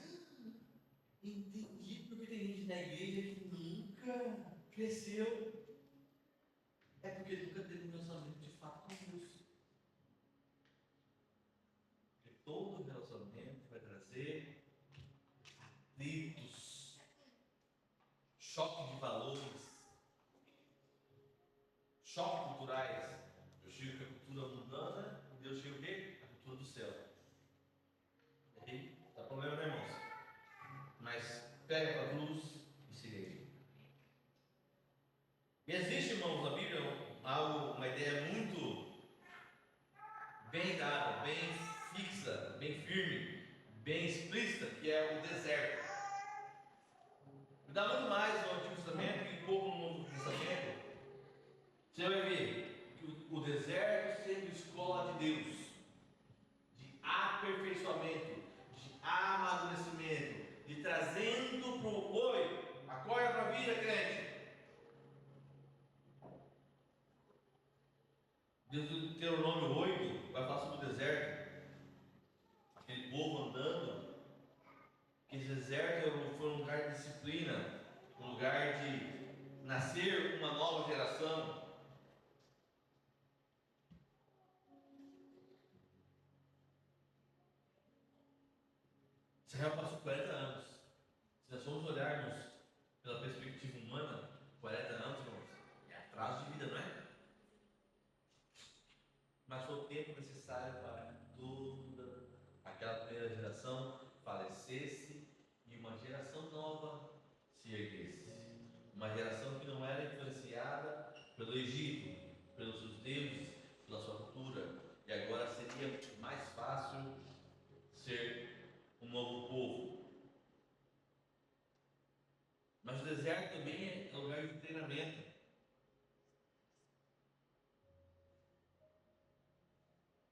S1: entendi porque tem gente na igreja que nunca cresceu. É porque nunca teve um relacionamento de fato com Deus. Porque todo relacionamento vai trazer atritos, choque de valores, choque culturais. Eu chego com a cultura mundana e Deus chega o quê? A cultura do céu. E aí, dá problema, né, irmãos? Mas pega para a cruz e siga ele. E existe, irmãos, na Bíblia uma ideia muito bem dada, bem fixa, bem firme, bem explícita, que é o deserto. Dá muito mais no Antigo Testamento e pouco no Novo Testamento. Você vai ver que o deserto sendo escola de Deus, de aperfeiçoamento, de amadurecimento, de trazendo para o oi, acorda para a vida, crente. Deuteronômio 8 vai falar sobre o deserto, aquele povo andando, que esse deserto foi um lugar de disciplina, um lugar de nascer uma nova geração. Israel passou 40 anos. Se nós formos olharmos pela perspectiva humana, 40 anos, irmãos, é atraso de vida, não é? Mas foi o tempo necessário para que toda aquela primeira geração falecesse e uma geração nova se erguesse. Uma geração que não era influenciada pelo Egito, pelos seus deuses, pela sua cultura, e agora seria mais fácil ser um novo povo. Mas o deserto também é lugar de treinamento.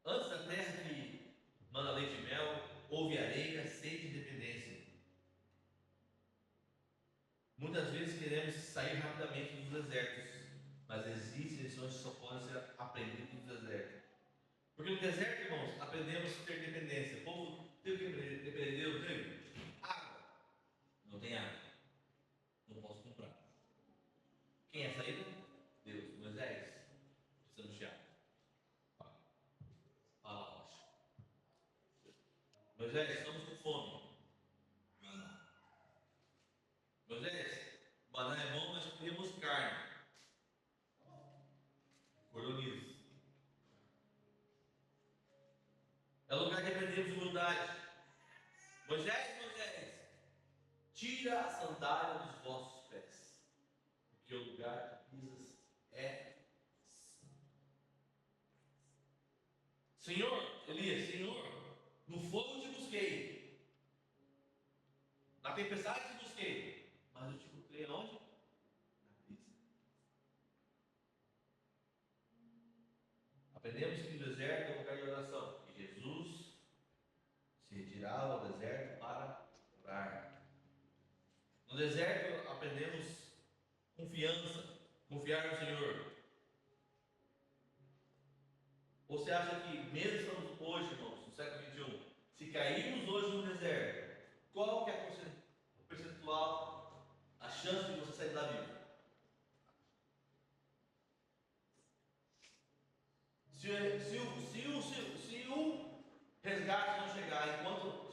S1: Antes da terra que manda leite e mel, houve areia, sede e dependência. Muitas vezes queremos sair rapidamente dos desertos, mas existem lições que só podem ser aprendidas no deserto. Porque no deserto, irmãos, aprendemos a ter dependência. O povo teve que depender de Deus, teve água. Não tem água. Não posso comprar. Quem é a saída? Deus. Moisés, precisamos de água. Fala, rocha. Moisés, estamos com fome. Maná. Moisés, maná é bom, mas queremos carne. Cordoniza. É o lugar que aprendemos humildade. Moisés, tira a sandália dos vossos pés, porque o lugar que pisas é santo. Senhor, Elias, Senhor, no fogo te busquei, na tempestade te busquei, mas eu te encontrei aonde? Na brisa. Aprendemos que o deserto é um lugar de oração, e Jesus se retirava ao deserto para orar. No deserto aprendemos confiança, confiar no Senhor. Ou você acha que mesmo estamos hoje, irmãos, no século XXI, se cairmos hoje no deserto, qual que é o percentual, a chance de você sair da vida? Se o resgate não chegar enquanto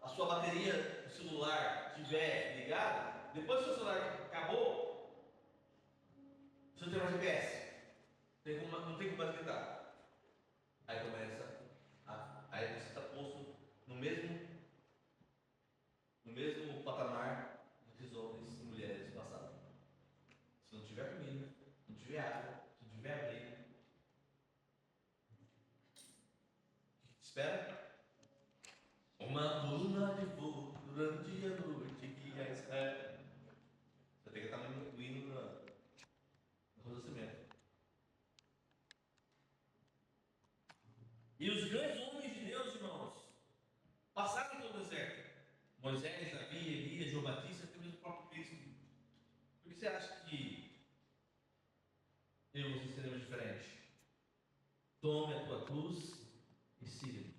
S1: a sua bateria do celular estiver ligada, depois que o seu celular acabou, você não tem mais GPS, não tem como mais gritar. Aí aí você está posto no mesmo patamar que os homens e mulheres passaram. Se não tiver comida, não tiver água, se não tiver abrigo, espera. Uma coluna de fogo durante a noite que a espera. Você tem que estar no hino no conhecimento. E os grandes homens de Deus, irmãos, passaram pelo deserto. Moisés, Davi, Elias, João Batista, até mesmo o próprio Cristo. Por que você acha que eu e você seremos diferentes? Tome a tua cruz e siga.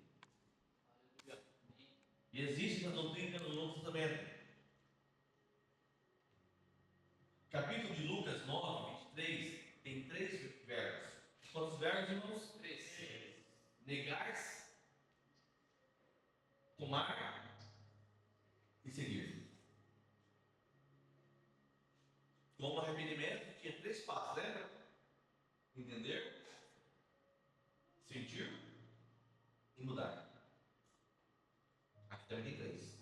S1: E existe essa doutrina no Novo Testamento. Capítulo de Lucas 9, 23, tem 3 verbos. Quantos verbos, irmãos? 3. Negar-se, tomar e seguir. Como arrependimento, tinha 3 passos, lembra? Entender, sentir e mudar. Aqui também tem 3.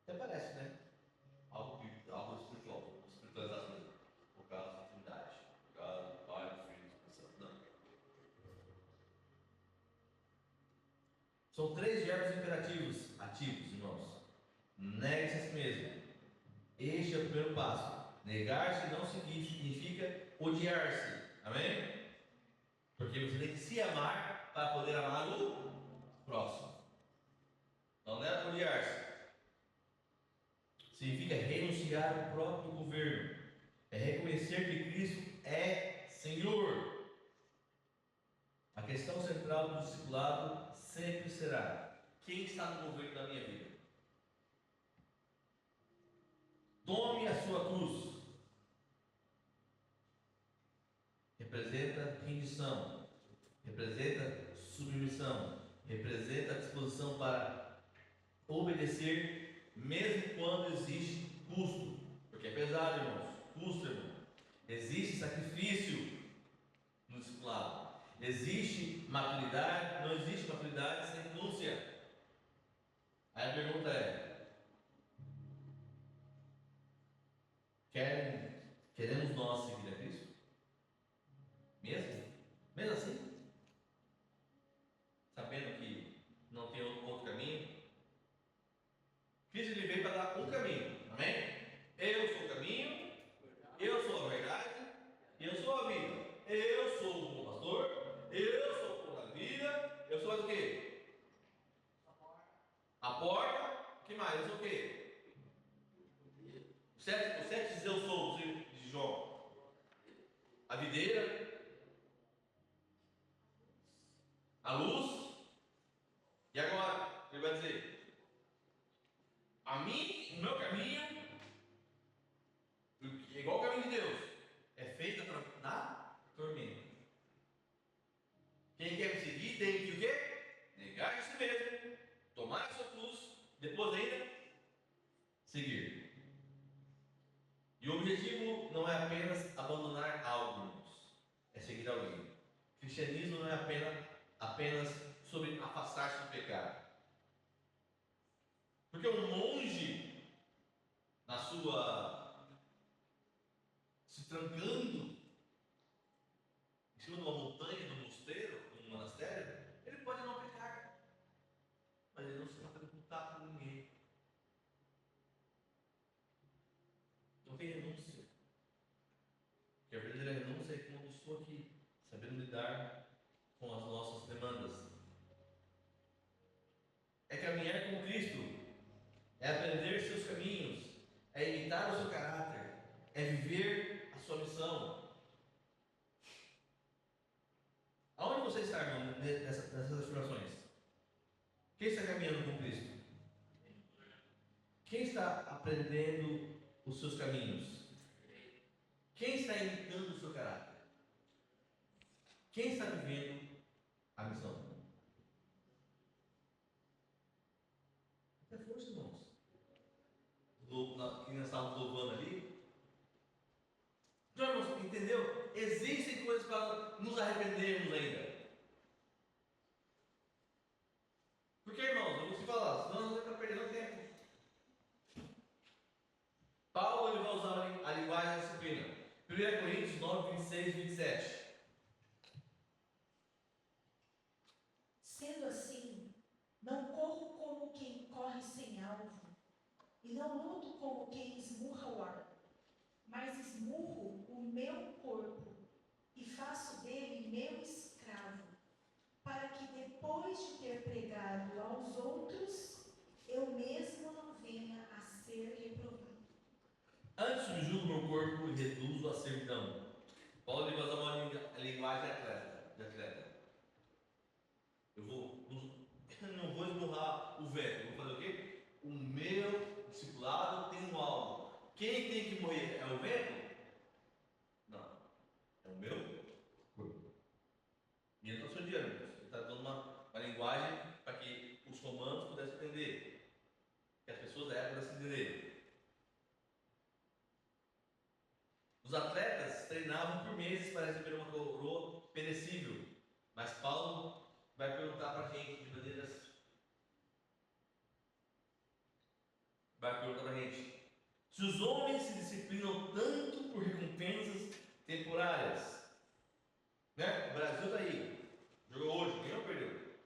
S1: Até parece, né? Algo espiritual, espiritualizado mesmo. Por causa da intimidade, por causa do Pai, do Filho e do Espírito Santo. Não. São 3 verbos imperativos ativos, irmãos. Negue-se a si mesmo. Este é o primeiro passo. Negar-se não significa odiar-se. Amém? Porque você tem que se amar para poder amar o próximo. Não é odiar-se. Significa renunciar ao próprio governo. É reconhecer que Cristo é Senhor. A questão central do discipulado sempre será: quem está no governo da minha vida? Tome a sua cruz. Representa rendição, representa submissão, representa a disposição para obedecer mesmo quando existe custo, porque é pesado, irmãos, custa, irmão. Existe sacrifício no discipulado, existe maturidade, não existe maturidade sem renúncia. Aí a pergunta é: queremos nós seguir a Cristo? Mesmo? Mesmo assim? Sabendo que não tem outro caminho? Cristo ele veio para dar um caminho, amém? Eu sou o caminho, eu sou a verdade, e eu sou a vida. Eu sou o bom pastor, eu sou o pão da vida, eu sou mais o quê? A porta, o que mais? Eu sou o quê? Os sete diz eu sou, de João. A videira, a luz, e agora, ele vai dizer: a mim, o meu caminho, é igual o caminho de Deus, é feito na tormenta. Quem quer me seguir tem que o quê? Negar a si mesmo, tomar a sua cruz, depois ainda seguir. E o objetivo não é apenas abandonar algo, irmãos, é seguir alguém. O cristianismo não é apenas sobre afastar-se do pecado. Porque um monge, na sua, se trancando em cima de uma montanha, num mosteiro, num monastério, ele pode não pecar, mas ele não se está fazendo contato com ninguém. Não tem renúncia. Porque a verdadeira renúncia é quando eu estou aqui, sabendo lidar com as nossas demandas. É caminhar com Cristo, é aprender seus caminhos, é imitar o seu caráter, é viver a sua missão. Aonde você está, irmão, nessas afirmações? Quem está caminhando com Cristo? Quem está aprendendo os seus caminhos? Quem está imitando o seu caráter? Quem está vivendo a missão? É força, irmãos. Que nós estávamos louvando ali. Então, irmãos, entendeu? Existem coisas para nos arrependermos ainda. Porque, irmãos, eu vou te falar, senão nós vamos estar perdendo tempo. Paulo ele vai usar a linguagem da disciplina. 1 Coríntios 9, 26 e 27.
S3: Sendo assim, não corro como quem corre sem alvo, e não luto como quem esmurra o ar, mas esmurro o meu corpo e faço dele meu escravo, para que depois de ter pregado aos outros, eu mesmo não venha a ser reprovado.
S1: Antes subjugo meu corpo e reduzo a servidão. Paulo ele vai usar uma linguagem de atleta. Eu não vou esmurrar o vento. Eu vou fazer o quê? O meu discipulado tem um alvo. Quem tem que morrer é o vento? Não. É o meu corpo. E ele não está odiando. Ele está dando uma linguagem para que os romanos pudessem entender. Que as pessoas da época pudessem entender. Os atletas treinavam por meses para receber uma coroa perecível. Mas Paulo vai perguntar para a gente de maneiras. Vai perguntar para a gente: se os homens se disciplinam tanto por recompensas temporárias, né? O Brasil está aí, jogou hoje, ganhou ou perdeu?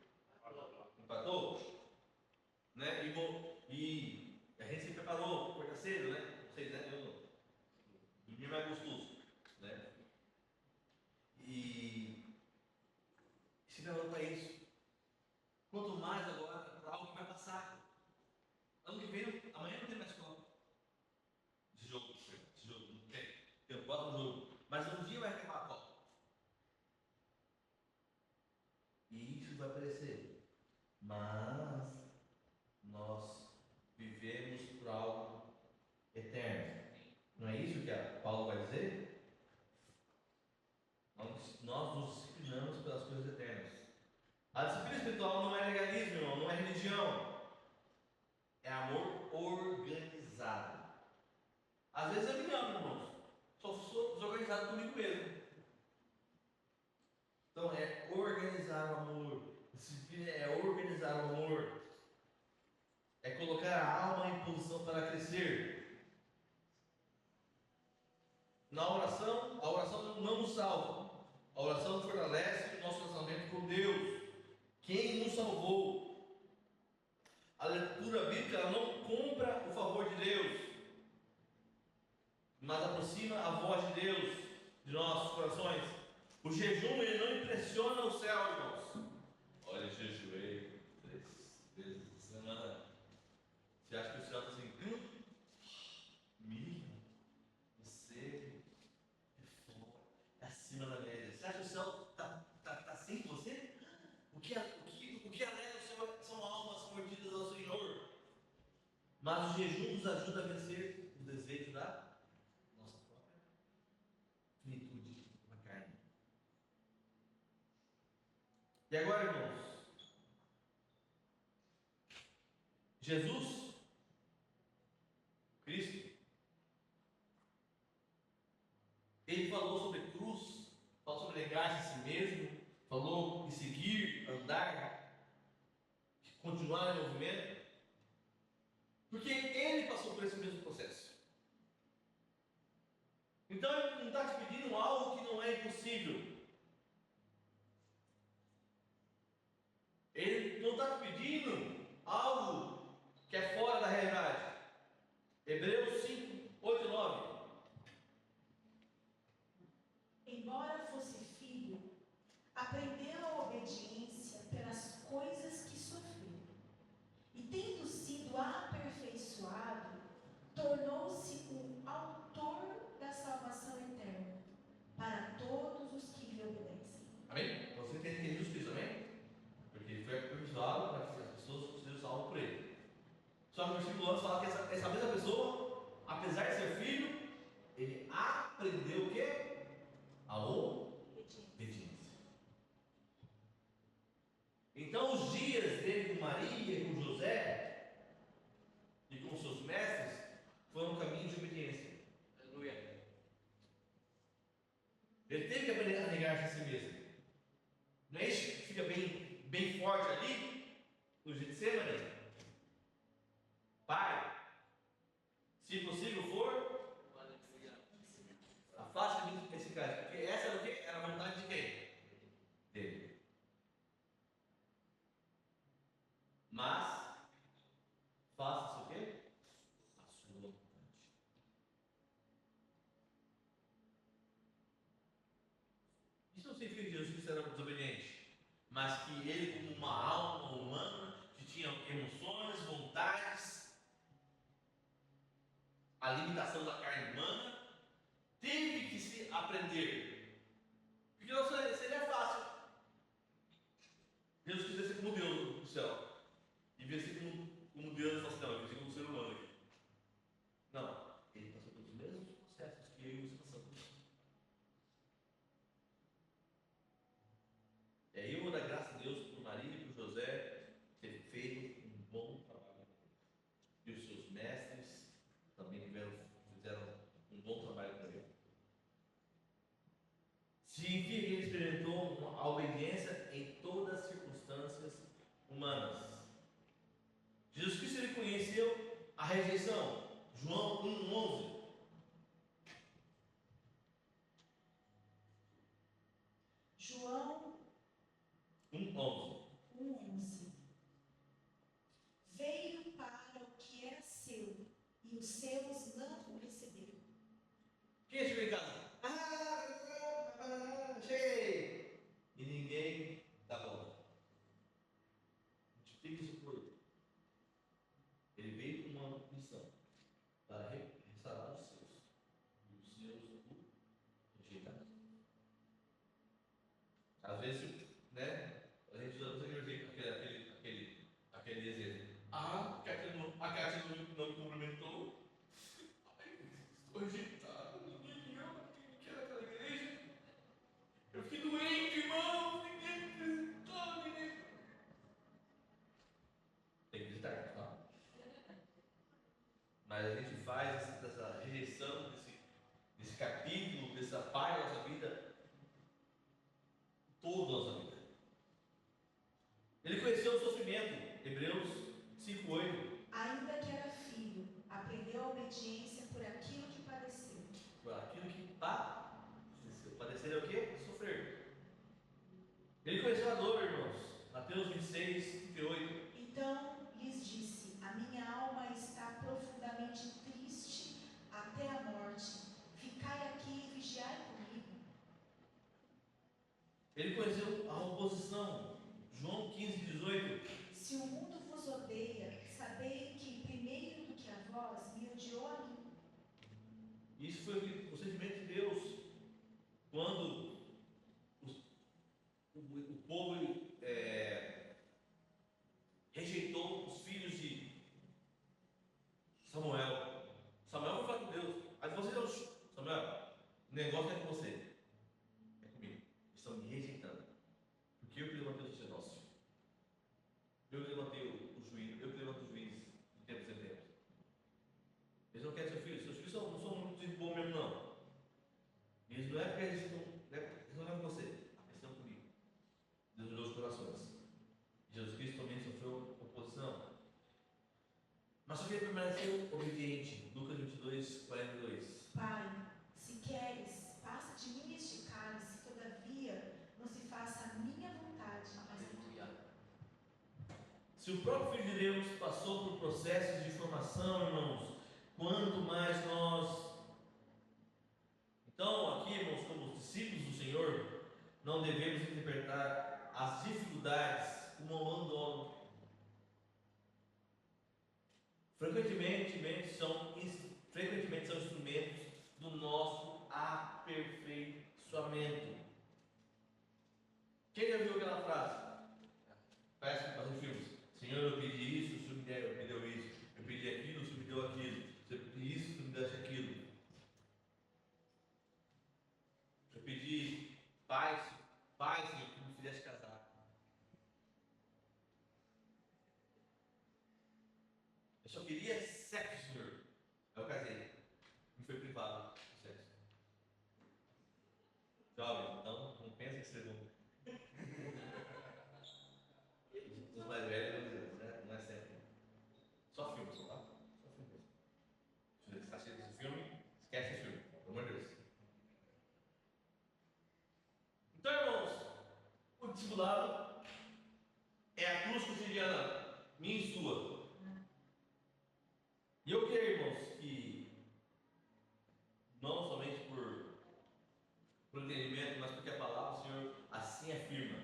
S1: Empatou? Né? E a gente se preparou, acordar cedo, né? Vocês, né? Eu dormi mais gostoso, né? E se preparou para isso. Quanto mais agora para algo que vai passar. Ano que vem, amanhã não tem mais escola. Esse jogo não tem. Tem o próximo jogo. Mas um dia vai acabar a Copa. E isso vai aparecer. Mas nós vivemos por algo eterno. Não é isso que Paulo vai dizer? Nós nos disciplinamos pelas coisas eternas. A disciplina espiritual não é legalismo, irmão, não é religião. É amor organizado. Às vezes eu me amo, irmãos. Só sou desorganizado comigo mesmo. Então é organizar o amor. Disciplina é organizar o amor. É colocar a alma em posição para crescer. Na oração, a oração não nos salva. A oração fortalece o nosso relacionamento com Deus, quem nos salvou. A leitura bíblica ela não compra o favor de Deus, mas aproxima a voz de Deus de nossos corações. O jejum ele não impressiona o céu, irmãos. Olha, jejuei 3 vezes por semana. Você acha que o céu está assim? Miriam, você é fora, é acima da média. Você acha que o céu está assim com você? O que alegra o Senhor são almas mordidas ao Senhor. Mas o jejum nos ajuda a vencer o desejo da nossa própria finitude na carne. E agora, irmãos, Jesus, Cristo, ele falou sobre cruz, falou sobre negar-se a si mesmo, falou em seguir, andar, continuar em movimento, porque ele passou por esse mesmo processo. Então ele não está te pedindo algo que não é impossível. Ele não está te pedindo algo que é fora da realidade. Hebreus 5, 8 e 9.
S3: Embora fosse filho, aprendeu a obediência pelas coisas que sofreu. E tendo sido aperfeiçoado, tornou-se o autor da salvação eterna para todos os que lhe obedecem.
S1: Amém? Você tem que Jesus Cristo, amém? Porque ele foi aperfeiçoado para que as pessoas sejam salvas por ele. Só que o versículo antes fala que essa mesma pessoa, apesar de ser filho, ele aprendeu o quê? A obediência. Então os dias dele com Maria e com José e com seus mestres foram um caminho de obediência.
S4: Aleluia.
S1: Ele teve que aprender a negar-se a si mesmo. Não é isso que fica bem forte ali no Getsemane? Pai, se possível for,
S4: Aleluia.
S1: afaste de mim esse cara. Porque essa era o quê? Era a vontade de quem? Dele. Mas faça-se o quê? A sua vontade. Isso não significa que Jesus Cristo era desobediente, mas que ele, como uma alma humana, que tinha emoções, vontades, a limitação da carne humana, teve que se aprender. Porque não seria fácil. Jesus quis ser como Deus no céu. E ver ser como Deus e falar assim, não, eu quis ser como ser humano aqui. Não, ele passou pelos mesmos processos que eu e você passamos. E aí eu vou dar graças a Deus por Maria e por José ter feito um bom trabalho. E os seus mestres também fizeram um bom trabalho com ele. Significa que ele experimentou a obediência em todas as circunstâncias humanas. Jesus Cristo ele conheceu a rejeição. João 1,11.
S3: João
S1: 1,11.
S3: 1:11. Veio para o que era seu, e os seus não o receberam.
S1: Quem chegou em casa? Cheguei! E ninguém dá conta. Multiplique isso por 8. Ele veio com uma missão para restaurar os seus. E os seus o rejeitaram. Às vezes, né? A gente usa Ele conheceu o sofrimento. Hebreus 5:8.
S3: Ainda que era filho, aprendeu a obediência por aquilo que padeceu.
S1: Por aquilo que padeceu. Padecer é o quê? Sofrer. Ele conheceu a dor, irmãos. Mateus 26:38.
S3: Então lhes disse: a minha alma está profundamente triste até a morte. Ficai aqui e vigiai comigo.
S1: Ele conheceu a oposição. João 15:18.
S3: Se o mundo vos odeia, sabei que primeiro do que a vós me odiou a mim.
S1: Isso foi o sentimento de Deus quando o povo rejeitou os filhos de Samuel. Samuel foi falar com Deus. Aí você não, Samuel, o negócio é com você, é comigo. Eles estão me rejeitando. Porque eu que levantei o sacerdócio. Eu que levantei o juiz, eu que levanto o juiz de tempos em tempos. Eles não querem seus filhos não são muito bons mesmo, não. Eles não é porque eles não é com você, eles estão comigo. Deus olhou os corações. Jesus Cristo também sofreu oposição. Mas só que ele permaneceu obediente. Lucas 22:42.
S3: Pai, se queres, passa de mim este cálice, todavia não se faça a minha vontade, mas a tua.
S1: Se o próprio Filho de Deus passou por processos de formação, irmãos, quanto mais nós. Então, aqui, irmãos, como discípulos do Senhor, não devemos interpretar as dificuldades como um abandono. Frequentemente são instrumentos do nosso aperfeiçoamento. Quem já viu aquela frase? Parece que fazem filmes. Senhor, eu pedi isso, o Senhor me deu isso. Eu pedi aquilo, o Senhor me deu aquilo. Eu pedi isso, o Senhor me deu aquilo. Eu pedi paz, Senhor, que me fizesse casar. Eu só queria sexo, Senhor. Aí eu casei. Me foi privado o sexo. Jovens, então não pensa que vocês vão. Os mais velhos, né? Não é sempre. Só filme, tá? Só filme. Se você está assistindo esse filme, esquece esse filme, pelo amor de Deus. Então, irmãos, o discipulado é a cruz cotidiana, minha e sua. E eu quero, irmãos, que não somente por entendimento, mas porque a palavra do Senhor assim afirma.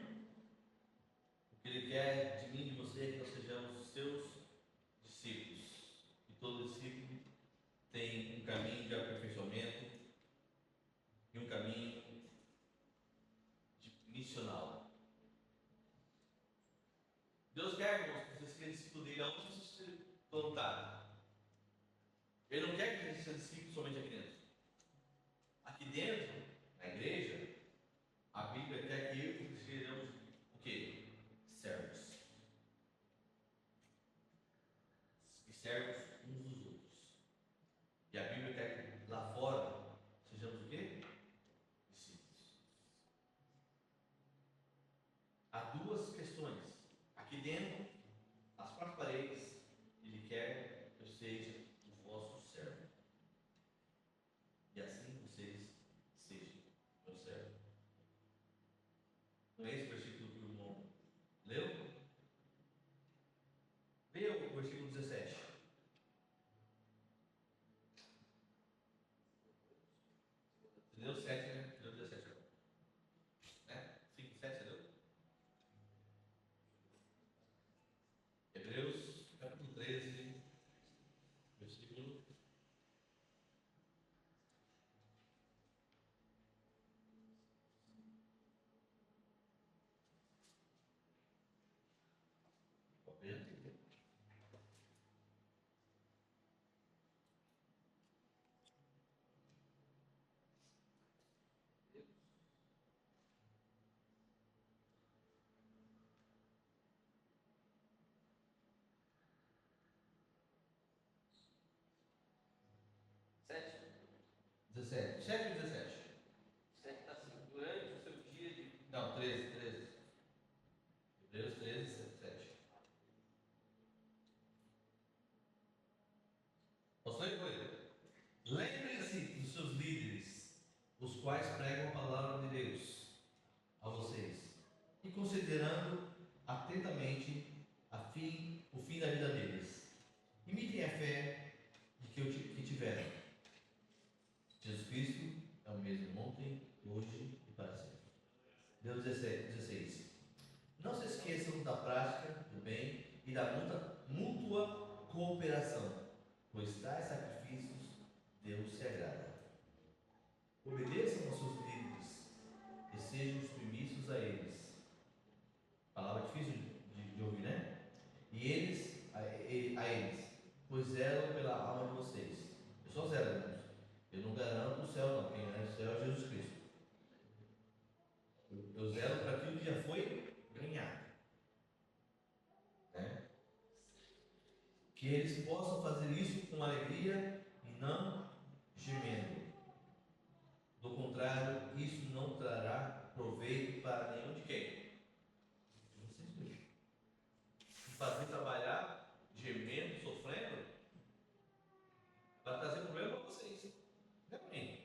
S1: O que Ele quer de mim e de você é que nós sejamos os seus discípulos. E todo discípulo tem um caminho de aperfeiçoamento e um caminho missional. Deus quer, irmãos, que vocês sejam discípulos dele aonde vocês se plantarem. Ele não quer que a gente seja discípulo somente aqui dentro. Aqui dentro, na igreja, a Bíblia quer que eu e você sejamos o quê? Servos. E servos uns dos outros. E a Bíblia quer que lá fora sejamos o quê? Discípulos. Há duas questões. Aqui dentro, as quatro paredes, Ele quer que eu seja o vosso servo. E assim vocês sejam meu servo. Não é esse o versículo que o irmão leu? Leia o versículo 17. Você leu 7, né? Leu 17 agora. Né? 5, 7 você leu? Hebreus, capítulo 13, versículo.
S4: Sete.
S1: 17. 7 ou 17?
S4: 7 está assim. Durante o seu dia de.
S1: Não, 13. Hebreus 13, 7. considerando atentamente o fim da vida deles. Imitem a fé que tiveram. Jesus Cristo é o mesmo ontem, hoje e para sempre. Deus 16. Não se esqueçam da prática do bem e da mútua cooperação, pois tais sacrifícios Deus se agrada. Obedeçam aos seus líderes e sejam submissos a eles. Palavra difícil de ouvir, né? E eles, a eles, pois zelam pela alma de vocês. Eu só zelo, irmãos. Eu não garanto o céu, não. Quem garante o céu é Jesus Cristo. Eu zelo para aquilo que já foi ganhado. Né? Que eles possam fazer isso com alegria e não gemendo. Do contrário, isso não trará proveito para nenhum de quem? De vocês mesmos. E fazer trabalhar gemendo, sofrendo, vai trazer problema para vocês. Não é para mim.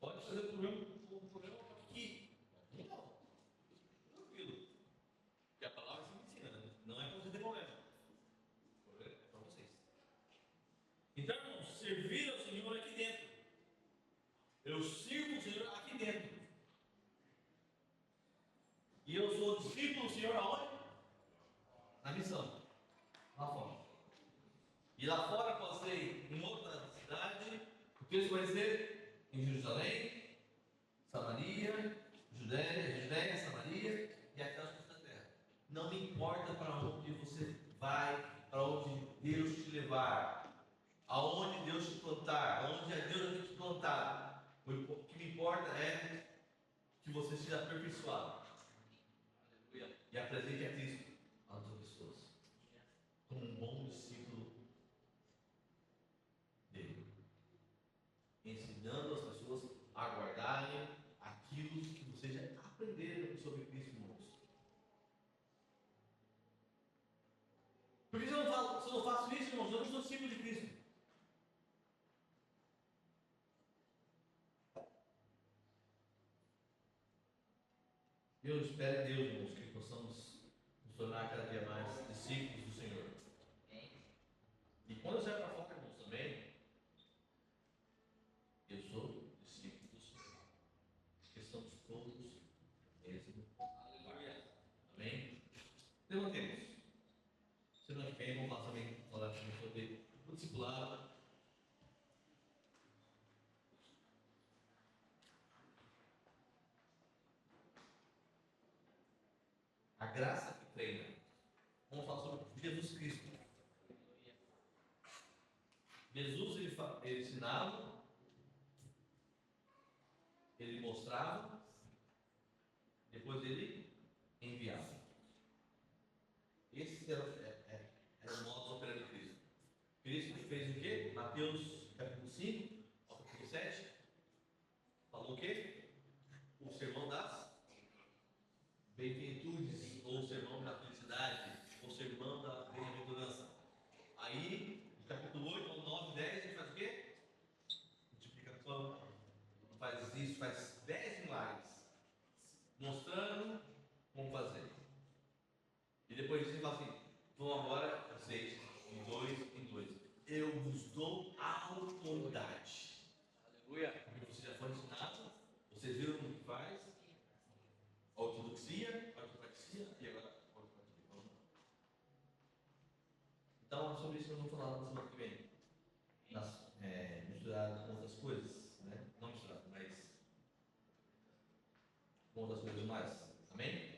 S1: Pode trazer problema para aqui. Não. Tranquilo. Porque a palavra se ensina, né? Não é para você ter problema. O problema é para vocês. Então, irmãos, servir ao Senhor aqui dentro. Eu sirvo o Senhor aqui dentro. E eu sou discípulo do Senhor aonde? Na missão. Lá fora. E lá fora passei em outra cidade, porque eles conheceram em Jerusalém, Samaria, Judéia, Samaria e até os confins da terra. Não me importa para onde você vai, para onde Deus te levar, aonde Deus te plantar, aonde Deus vai te plantar. O que me importa é que você seja aperfeiçoado e apresente a Cristo às outras pessoas como um bom discípulo dele, ensinando as pessoas a guardarem aquilo que vocês já aprenderam sobre Cristo, irmãos. Porque se eu não faço isso, irmãos, eu não sou discípulo de Cristo. Eu espero em Deus, irmãos, que possamos nos tornar cada dia mais discípulos do Senhor. E quando eu saio para fora, irmãos, também, eu sou discípulo do Senhor. Porque estamos todos no mesmo barco. Amém? Levantemos. Semana que vem, vamos falar também sobre o discipulado. A graça que treina. Vamos falar sobre Jesus Cristo. Jesus, ele ensinava, ele mostrava, depois ele enviava. Esse era o modo operandi de Cristo. Cristo fez o quê? Mateus capítulo 5, ao capítulo 7, falou o quê? O sermão das bem-aventuranças, ou o sermão da felicidade, ou o sermão da bem-aventurança. Aí, do capítulo 8 ao 9, 10, ele faz o quê? Multiplicação. Faz isso, faz 10 milagres, mostrando como fazer. E depois disso ele fala assim: vão agora, vocês, em dois, eu vos dou autoridade.
S4: Aleluia.
S1: Porque vocês já foram ensinados, vocês viram como que faz, ortodoxia, e agora ortodoxia. Então, sobre isso eu vou falar na semana que vem. Misturado com outras coisas, né? Não misturado, mas com outras coisas mais. Amém?